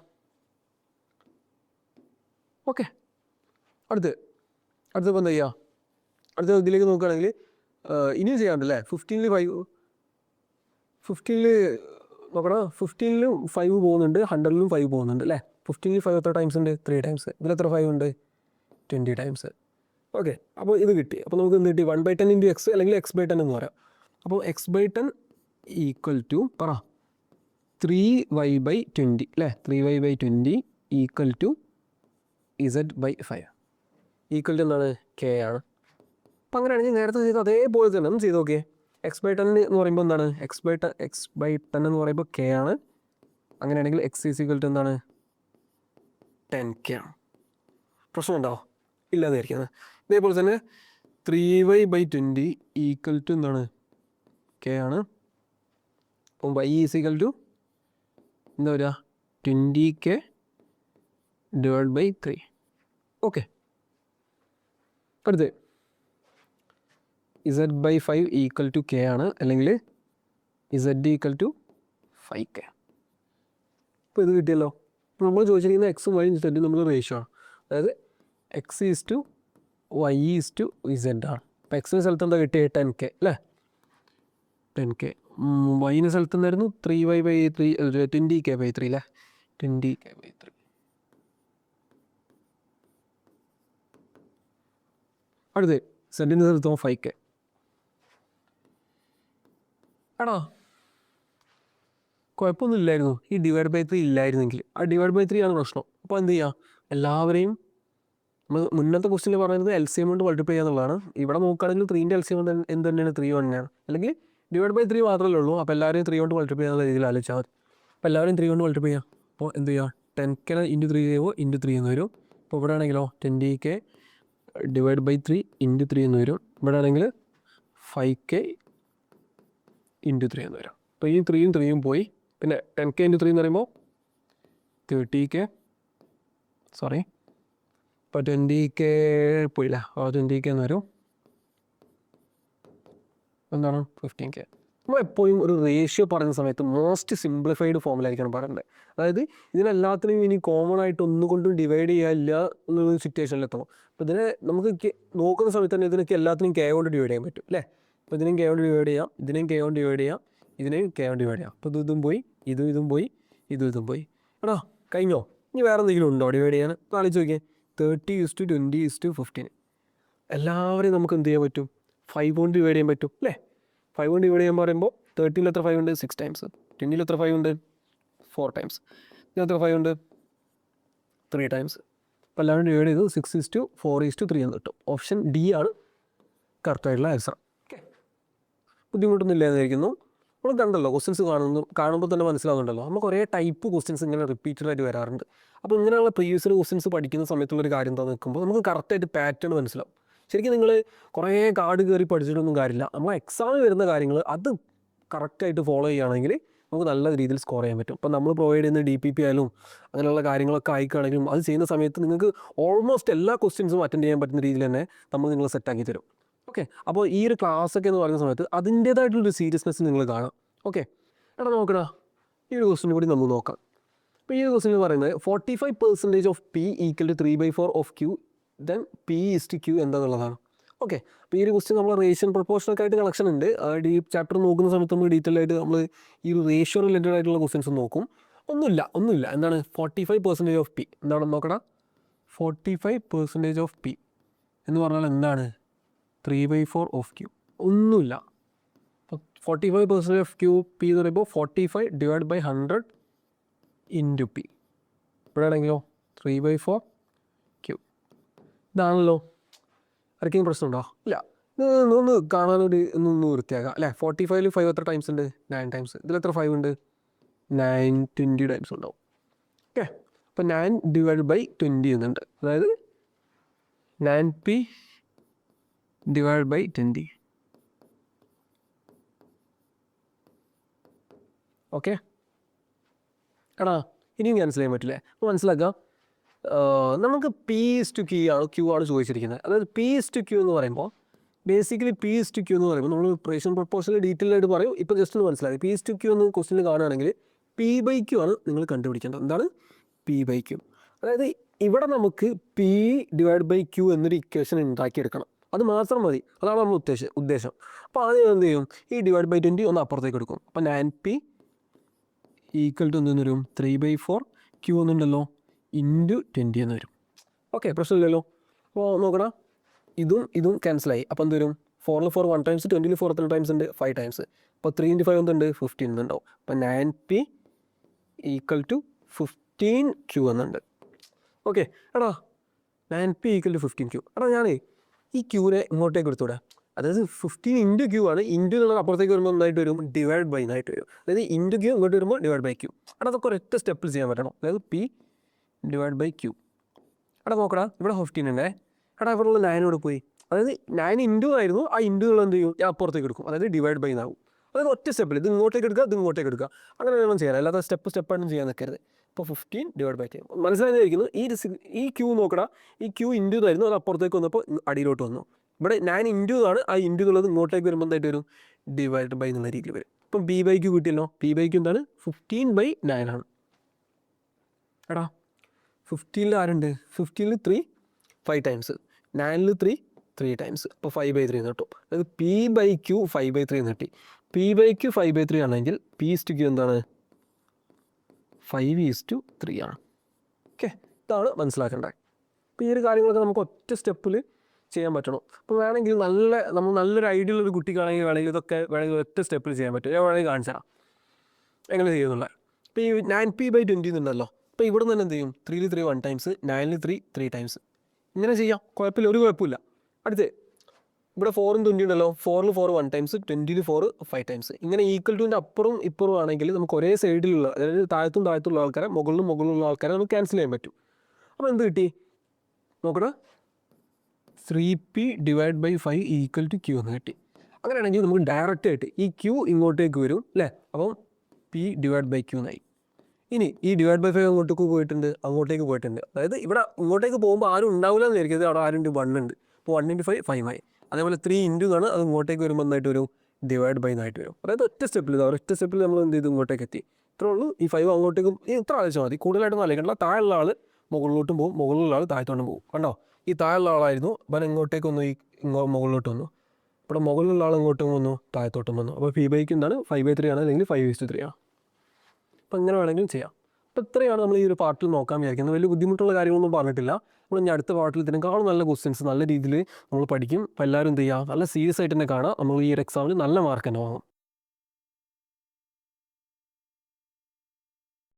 ഓക്കെ, അടുത്തിപ്പോൾ എന്താ ചെയ്യുക? അടുത്ത ഇതിലേക്ക് നോക്കുകയാണെങ്കിൽ ഇനിയും ചെയ്യാറുണ്ടല്ലേ? 15ൽ നോക്കണം. 15ലും 5 പോകുന്നുണ്ട്, 100ലും 5 പോകുന്നുണ്ട് അല്ലേ? 15ൽ 5 എത്ര ടൈംസ് ഉണ്ട്? 3 ടൈംസ്. ഇതിലെത്ര 5 ഉണ്ട്? 20 ടൈംസ്. ഓക്കെ, അപ്പോൾ ഇത് കിട്ടി. അപ്പോൾ നമുക്ക് എന്ത് കിട്ടി? 1/10 ഇൻറ്റു X അല്ലെങ്കിൽ X/10 എന്ന് പറയാം. അപ്പോൾ X/10 ഈക്വൽ ടു 3Y/20 അല്ലേ? 3Y/20 equal to Z/5 equal to എന്താണ്? K ആണ്. അപ്പോൾ അങ്ങനെയാണെങ്കിൽ നേരത്തെ ചെയ്ത് അതേപോലെ തന്നെ ഒന്ന് ചെയ്ത് നോക്കിയേ. X/10 എന്ന് പറയുമ്പോൾ എന്താണ്? X/10 എന്ന് പറയുമ്പോൾ K ആണ്. അങ്ങനെയാണെങ്കിൽ X ഈസ് ഈക്വൽ ടു എന്താണ്? 10K ആണ്. പ്രശ്നമുണ്ടോ? ഇല്ലാതെ ഇരിക്കുന്നത്. ഇതേപോലെ തന്നെ 3Y/20 ഈക്വൽ ടു എന്താണ്? K ആണ്. അപ്പം Y ഈസ് ഈക്വൽ ടു എന്താ വരിക? 20K/3. ഓക്കെ, അടുത്ത് Z/5 ഈക്വൽ ടു K ആണ്, അല്ലെങ്കിൽ Z ഈക്വൽ ടു 5K. അപ്പോൾ ഇത് കിട്ടിയല്ലോ. അപ്പോൾ നമ്മൾ ചോദിച്ചിരിക്കുന്ന X ഉം Y ഉം Z നമ്മൾ റേഷ്യോ ആണ്. അതായത് X is to Y is to Z ആണ്. അപ്പോൾ Xൻ്റെ സ്ഥലത്ത് എന്താ കിട്ടിയത്? 10K അല്ലേ? 10K. Yൻ്റെ സ്ഥലത്ത് എന്തായിരുന്നു? 3Y/3 20K/3 അല്ലേ? 20K/3. അടുത്ത് സെൻറ്റിൻ്റെ സ്ഥലത്തോ 5K. ആണോ? കുഴപ്പമൊന്നും ഇല്ലായിരുന്നു. ഈ ഡിവൈഡ്/3 ഇല്ലായിരുന്നെങ്കിൽ. ആ ഡിവൈഡ്/3 ആണ് പ്രശ്നം. അപ്പോൾ എന്ത് ചെയ്യുക? എല്ലാവരെയും നമ്മൾ മുന്നത്തെ ക്വസ്റ്റ്യനിൽ പറയുന്നത് LCM കൊണ്ട് മൾട്ടിപ്ലൈ ചെയ്യാന്നുള്ളതാണ്. ഇവിടെ നോക്കുകയാണെങ്കിൽ 3ൻ്റെ LCM എന്ത് തന്നെയാണ്? 3 തന്നെയാണ്. അല്ലെങ്കിൽ ഡിവൈഡ്/3 മാത്രമേ ഉള്ളൂ. അപ്പോൾ എല്ലാവരെയും 3 കൊണ്ട് മൾട്ടിപ്ലൈ ചെയ്യുന്ന രീതിയിൽ ആലോചിച്ചാൽ മതി. അപ്പോൾ എല്ലാവരും 3 കൊണ്ട് മൾട്ടിപ്ലൈ ചെയ്യാം. അപ്പോൾ എന്ത് ചെയ്യുക? 10K ഇൻറ്റു 3 ചെയ്യുമ്പോൾ ഇൻറ്റു 3 എന്ന് വരും. അപ്പോൾ ഇവിടെ ആണെങ്കിലോ 20K /3 ഇൻറ്റു 3 എന്ന് വരും. ഇവിടെ ആണെങ്കിൽ 5K ഇൻറ്റു 3 എന്ന് വരാം. അപ്പോൾ ഈ 3യും 3യും പോയി. പിന്നെ 10K ഇൻറ്റു 3 എന്ന് പറയുമ്പോൾ 30K, സോറി, ഇപ്പോൾ 20K പോയില്ല, 20K എന്ന് വരും. എന്താണ് 15K. നമ്മൾ എപ്പോഴും ഒരു റേഷ്യോ പറയുന്ന സമയത്ത് മോസ്റ്റ് സിംപ്ലിഫൈഡ് ഫോമിലായിരിക്കണം പറയേണ്ടത്. അതായത് ഇതിനെല്ലാത്തിനും ഇനി കോമൺ ആയിട്ട് ഒന്നുകൊണ്ടും ഡിവൈഡ് ചെയ്യാനില്ല എന്നൊരു സിറ്റുവേഷനിലെത്തണം. അപ്പോൾ ഇതിനെ നമുക്ക് നോക്കുന്ന സമയത്ത് തന്നെ ഇതിനൊക്കെ എല്ലാത്തിനും K കൊണ്ട് ഡിവൈഡ് ചെയ്യാൻ പറ്റും അല്ലേ? അപ്പോൾ ഇതിനെയും K കൊണ്ട് ഡിവൈഡ് ചെയ്യാം, ഇതിനെയും K കൊണ്ട് ഡിവൈഡ് ചെയ്യാം, ഇതിനെയും K കൊണ്ട് ഡിവൈഡ് ചെയ്യാം. അപ്പോൾ ഇതും പോയി, ഇതും പോയി, ഇതും പോയി. എടാ കഴിഞ്ഞോ? ഇനി വേറെ എന്തെങ്കിലും ഉണ്ടോ ഡിവൈഡ് ചെയ്യാൻ? ആലോചിച്ച് നോക്കിയേ. 30:20:15. എല്ലാവരെയും നമുക്ക് എന്ത് ചെയ്യാൻ പറ്റും? 5 കൊണ്ട് ഡിവൈഡ് ചെയ്യാൻ പറ്റും അല്ലേ? 5 കൊണ്ട് ഡിവൈഡ് ചെയ്യാൻ പറയുമ്പോൾ 30ൽ എത്ര 5 ഉണ്ട്? 6 ടൈംസ്. 20ൽ എത്ര 5 ഉണ്ട്? 4 ടൈംസ്. ഇതിൽ എത്ര 5 ഉണ്ട്? 3 ടൈംസ്. അപ്പോൾ എല്ലാവരും ഡിവൈഡ് ചെയ്ത് 6:4:3 എന്ന് കിട്ടും. ഓപ്ഷൻ ഡി ആണ് കറക്റ്റായിട്ടുള്ള ആൻസർ. ഓക്കെ, ബുദ്ധിമുട്ടൊന്നും ഇല്ലാതായിരിക്കുന്നു. നമ്മൾ കണ്ടല്ലോ ക്വസ്റ്റ്യൻസ് കാണുമ്പോൾ തന്നെ മനസ്സിലാവുന്നുണ്ടല്ലോ, നമ്മൾ കുറേ ടൈപ്പ് ക്വസ്റ്റ്യൻസ് ഇങ്ങനെ റിപ്പീറ്റഡായിട്ട് വരാറുണ്ട്. അപ്പോൾ ഇങ്ങനെയുള്ള പ്രീവിയസ് ക്വസ്റ്റ്യൻസ് പഠിക്കുന്ന സമയത്തുള്ളൊരു കാര്യം എന്താണെന്ന് നിൽക്കുമ്പോൾ നമുക്ക് കറക്റ്റായിട്ട് പാറ്റേൺ മനസ്സിലാവും. ശരിക്കും നിങ്ങൾ കുറേ കാർഡ് കയറി പഠിച്ചിട്ടൊന്നും കാര്യമില്ല. നമ്മൾ എക്സാമിന് വരുന്ന കാര്യങ്ങൾ അത് കറക്റ്റായിട്ട് ഫോളോ ചെയ്യുകയാണെങ്കിൽ നമുക്ക് നല്ല രീതിയിൽ സ്കോർ ചെയ്യാൻ പറ്റും. അപ്പോൾ നമ്മൾ പ്രൊവൈഡ് ചെയ്യുന്ന DPP ആയാലും അങ്ങനെയുള്ള കാര്യങ്ങളൊക്കെ ആയിക്കാണെങ്കിലും അത് ചെയ്യുന്ന സമയത്ത് നിങ്ങൾക്ക് ഓൾമോസ്റ്റ് എല്ലാ ക്വസ്റ്റ്യൻസും അറ്റൻഡ് ചെയ്യാൻ പറ്റുന്ന രീതിയിൽ തന്നെ നമ്മൾ നിങ്ങൾ സെറ്റാക്കി തരും. ഓക്കെ, അപ്പോൾ ഈ ഒരു ക്ലാസ്സൊക്കെ എന്ന് പറയുന്ന സമയത്ത് അതിൻ്റേതായിട്ടുള്ളൊരു സീരിയസ്നെസ് നിങ്ങൾ കാണാം. ഓക്കെ, എടാ നോക്കടാ, ഈ ഒരു ക്വസ്റ്റ്യൻ കൂടി നമുക്ക് നോക്കാം. അപ്പോൾ ഈ ഒരു ക്വസ്റ്റ്യൻ പറയുന്നത് 45% of P equal to 3/4 of Q then P/Q എന്താണെന്നുള്ളതാണ്. ഓക്കെ, അപ്പോൾ ഈ ഒരു ക്വസ്റ്റ്യൻ നമ്മൾ റേഷ്യോ പ്രൊപ്പോർഷനൊക്കെ ആയിട്ട് കണക്ഷൻ ഉണ്ട്. ഈ ചാപ്റ്റർ നോക്കുന്ന സമയത്ത് നമ്മൾ ഡീറ്റെയിൽ ആയിട്ട് നമ്മൾ ഈ ഒരു റേഷ്യോ റിലേറ്റഡ് ആയിട്ടുള്ള ക്വസ്റ്റ്യൻസ് നോക്കും. ഒന്നുമില്ല എന്താണ് 45% ഓഫ് P എന്താണെന്ന് നോക്കടാ. 45% ഓഫ് P എന്ന് പറഞ്ഞാൽ എന്താണ്? 3/4 ഓഫ് Q. ഒന്നുമില്ല. 45% ഓഫ് Q P എന്ന് പറയുമ്പോൾ 45 ഡിവൈഡ് ബൈ 100 ഇൻറ്റു P. ഇവിടെ ആണെങ്കിലോ 3/4 Q. ഇതാണല്ലോ. ആർക്കെങ്കിലും പ്രശ്നമുണ്ടോ? ഇല്ല. ഒന്ന് കാണാനൊരു ഒന്ന് വൃത്തിയാക്കാം അല്ലേ? 45ൽ 5 എത്ര ടൈംസ് ഉണ്ട്? 9 ടൈംസ്. ഇതിലെത്ര 5 ഉണ്ട്? 920 ടൈംസ് ഉണ്ടാവും. ഓക്കെ, അപ്പോൾ 9 ഡിവൈഡ് ബൈ 20 എന്നുണ്ട്. അതായത് 9P ഡിവൈഡ് ബൈ 20. ഓക്കെ, എടാ ഇനിയും ക്യാൻസൽ ചെയ്യാൻ പറ്റില്ലേ? അപ്പോൾ മനസ്സിലാക്കാം, നമുക്ക് P/Q ആണ് ചോദിച്ചിരിക്കുന്നത്. അതായത് P/Q എന്ന് പറയുമ്പോൾ ബേസിക്കലി P/Q എന്ന് പറയുമ്പോൾ നമ്മൾ റേഷ്യോ പ്രൊപ്പോർഷനിൽ ഡീറ്റെയിൽ ആയിട്ട് പറയും. ഇപ്പോൾ ജസ്റ്റ് ഒന്ന് മനസ്സിലായി. P/Q എന്ന് ക്വസ്റ്റ്യനിൽ കാണുകയാണെങ്കിൽ P/Q ആണ് നിങ്ങൾ കണ്ടുപിടിക്കേണ്ടത്. എന്താണ് P/Q? അതായത് ഇവിടെ നമുക്ക് P ഡിവൈഡ് ബൈ Q എന്നൊരു ഇക്വേഷൻ ഉണ്ടാക്കിയെടുക്കണം. അത് മാത്രം മതി. അതാണ് നമ്മൾ ഉദ്ദേശം. അപ്പോൾ ആദ്യം എന്ത് ചെയ്യും? ഈ ഡിവൈഡ് ബൈ 20 ഒന്ന് അപ്പുറത്തേക്ക് എടുക്കും. അപ്പോൾ 9P ഈക്വൽ ടു എന്തെന്ന് വരും? 3/4 Q എന്നുണ്ടല്ലോ ഇൻറ്റു 20 എന്ന് വരും. ഓക്കെ, പ്രശ്നമില്ലല്ലോ. അപ്പോൾ നോക്കണം, ഇതും ക്യാൻസലായി. അപ്പോൾ എന്ത് വരും? 4ൽ 4 1 ടൈംസ്, 20ൽ 4 എത്ര ടൈംസ് ഉണ്ട്? 5 ടൈംസ്. അപ്പോൾ 3 × 5 എന്തുണ്ട്? 15 എന്നുണ്ടാവും. അപ്പോൾ 9P ഈക്വൽ ടു 15Q എന്നുണ്ട്. ഓക്കെ, എടാ 9P ഈക്വൽ ടു 15Q. എടാ ഞാൻ ഈ ക്യൂവിനെ ഇങ്ങോട്ടേക്ക് എടുത്തുകൂടെ? അതായത് 15 ഇൻറ്റു Q ആണ്. ഇൻറ്റു എന്നുള്ളത് അപ്പുറത്തേക്ക് വരുമ്പോൾ എന്തായിട്ട് വരും? ഡിവൈഡ് ബൈ എന്നായിട്ട് വരും. അതായത് ഇൻറ്റു Q ഇങ്ങോട്ട് വരുമ്പോൾ ഡിവൈഡ് ബൈ Q. എടാ അതൊക്കെ ഒരൊറ്റ സ്റ്റെപ്പിൽ ചെയ്യാൻ പറ്റണം. അതായത് P ഡിവൈഡ് ബൈ Q. എടാ നോക്കടാ, ഇവിടെ 15 ഉണ്ടേ. എടാ ഇവിടെയുള്ള 9 ഇവിടെ പോയി. അതായത് 9 ഇൻറ്റു ആയിരുന്നു. ആ ഇൻറ്റു എന്നുള്ള എന്ത് ചെയ്യും? ഞാൻ അപ്പുറത്തേക്ക് എടുക്കും. അതായത് ഡിവൈഡ് ബൈ എന്നാവും. അതായത് ഒറ്റ സ്റ്റെപ്പിൽ ഇത് ഇങ്ങോട്ടേക്ക് എടുക്കുക, ഇത് ഇങ്ങോട്ടേക്ക് എടുക്കുക. അങ്ങനെ വേണം ചെയ്യാൻ. അല്ലാതെ സ്റ്റെപ്പായിട്ടും ചെയ്യാൻ നിൽക്കരുത്. ഇപ്പോൾ 15 ഡിവൈഡ് ബൈ 10 മനസ്സിലായിരിക്കുന്നു. ഈ Q നോക്കടാ, ഈ Q ഇൻറ്റു ആയിരുന്നു. അത് അപ്പുറത്തേക്ക് വന്നപ്പോൾ അടിയിലോട്ട് വന്നു. ഇവിടെ 9 ഇൻറ്റു ആണ്. ആ ഇൻറ്റു എന്നുള്ളത് ഇങ്ങോട്ടേക്ക് വരുമ്പോൾ എന്തായിട്ട് വരും? ഡിവൈഡ് ബൈ എന്നുള്ള രീതിയിൽ വരും. ഇപ്പം P/Q കിട്ടിയല്ലോ. P/Q എന്താണ്? 15/9 ആണ്. എടാ 15ൽ ആരുണ്ട്? 15ൽ 3 5 ടൈംസ്, 9ൽ 3 ടൈംസ്. അപ്പോൾ 5/3 എന്ന് കിട്ടും. അതായത് P/Q 5/3 എന്ന് കിട്ടി. P/Q 5/3 ആണെങ്കിൽ P/Q എന്താണ്? 5:3 ആണ്. ഓക്കെ, ഇതാണ് മനസ്സിലാക്കേണ്ടത്. അപ്പോൾ ഈ ഒരു കാര്യങ്ങളൊക്കെ നമുക്ക് ഒറ്റ സ്റ്റെപ്പിൽ ചെയ്യാൻ പറ്റണം. അപ്പോൾ വേണമെങ്കിൽ നമ്മൾ നല്ലൊരു ഐഡിയ ഉള്ളൊരു കുട്ടിക്കാണെങ്കിൽ ഇതൊക്കെ വേണമെങ്കിൽ ഒറ്റ സ്റ്റെപ്പിൽ ചെയ്യാൻ പറ്റും. ഞാൻ വേണമെങ്കിൽ കാണിച്ചാൽ എങ്ങനെ ചെയ്യുന്നുള്ള. ഇപ്പോൾ ഈ 9P/20 എന്നുണ്ടല്ലോ. അപ്പോൾ ഇവിടെ നിന്ന് എന്ത് ചെയ്യും? 3ൽ 3 1 ടൈംസ്, 9ൽ 3 ടൈംസ്. ഇങ്ങനെ ചെയ്യാം, കുഴപ്പമില്ല, ഒരു കുഴപ്പമില്ല. അടുത്ത് ഇവിടെ 4ഉം 20 ഉണ്ടല്ലോ. 4ൽ 4 1 ടൈംസ്, 20ൽ 4 5 ടൈംസ്. ഇങ്ങനെ ഈക്വൽ ടുവിൻ്റെ അപ്പുറവും ഇപ്പുറവും ആണെങ്കിൽ നമുക്ക് ഒരേ സൈഡിലുള്ള, അതായത് താഴത്തുള്ള ആൾക്കാരെ മുകളിലുള്ള ആൾക്കാരെ നമുക്ക് ക്യാൻസൽ ചെയ്യാൻ പറ്റും. അപ്പോൾ എന്ത് കിട്ടി നോക്കട്ടെ? 3P divide by 5 equal to Q എന്ന് കിട്ടി. അങ്ങനെയാണെങ്കിൽ നമുക്ക് ഡയറക്റ്റ് ആയിട്ട് ഈ ക്യൂ ഇങ്ങോട്ടേക്ക് വരും അല്ലേ. അപ്പം P/Q എന്നായി. ഇനി ഈ /5 അങ്ങോട്ടേക്ക് പോയിട്ടുണ്ട്. അതായത് ഇവിടെ ഇങ്ങോട്ടേക്ക് പോകുമ്പോൾ ആരും ഉണ്ടാവില്ല എന്ന് വിചാരിക്കരുത്. അവിടെ ആരും 1 ഉണ്ട്. അപ്പോൾ 1 × 5 5 ആയി. അതേപോലെ 3 ഇൻറ്റു ആണ്, അത് ഇങ്ങോട്ടേക്ക് വരുമ്പോൾ എന്തായിട്ട് വരും, /by എന്നായിട്ട് വരും. അതായത് ഒറ്റ സ്റ്റെപ്പിൽ നമ്മൾ എന്ത് ചെയ്തു, ഇങ്ങോട്ടേക്ക് എത്തി. ഇത്രേ ഉള്ളൂ. ഈ 5 അങ്ങോട്ടേക്കും ഇത്ര ആലോചിച്ചാൽ മതി, കൂടുതലായിട്ടൊന്നും ആലോചിക്കണ്ട. താഴെയുള്ള ആൾ മുകളിലോട്ടും പോകും, മുകളിലുള്ള ആൾ താഴത്തോട്ടും പോകും. കണ്ടോ, ഈ താഴെയുള്ള ആളായിരുന്നു, അപ്പം ഇങ്ങോട്ടേക്ക് വന്നു, മുകളിലോട്ട് വന്നു. ഇവിടെ മുകളിലുള്ള ആൾ ഇങ്ങോട്ടും വന്നു, താഴത്തോട്ടും വന്നു. അപ്പോൾ P/Q എന്താണ്, 5/3 ആണ്, അല്ലെങ്കിൽ 5/3 ആണ്. അപ്പം ഇങ്ങനെ വേണമെങ്കിലും ചെയ്യാം. അപ്പോൾ ഇത്രയാണ് നമ്മൾ ഈ ഒരു പാർട്ടിൽ നോക്കാൻ വിചാരിക്കുന്നത്. വലിയ ബുദ്ധിമുട്ടുള്ള കാര്യങ്ങളൊന്നും പറഞ്ഞിട്ടില്ല. നമ്മൾ ഇനി അടുത്ത പാർട്ടിൽ ഇതിനേക്കാളും നല്ല ക്വസ്റ്റ്യൻസ് നല്ല രീതിയിൽ നമ്മൾ പഠിക്കും. അപ്പോൾ എല്ലാവരും എന്ത് ചെയ്യുക, നല്ല സീരിയസ് ആയിട്ട് തന്നെ കാണാം. നമ്മൾ ഈ ഒരു എക്സാമിൽ നല്ല മാർക്ക് തന്നെ വാങ്ങും.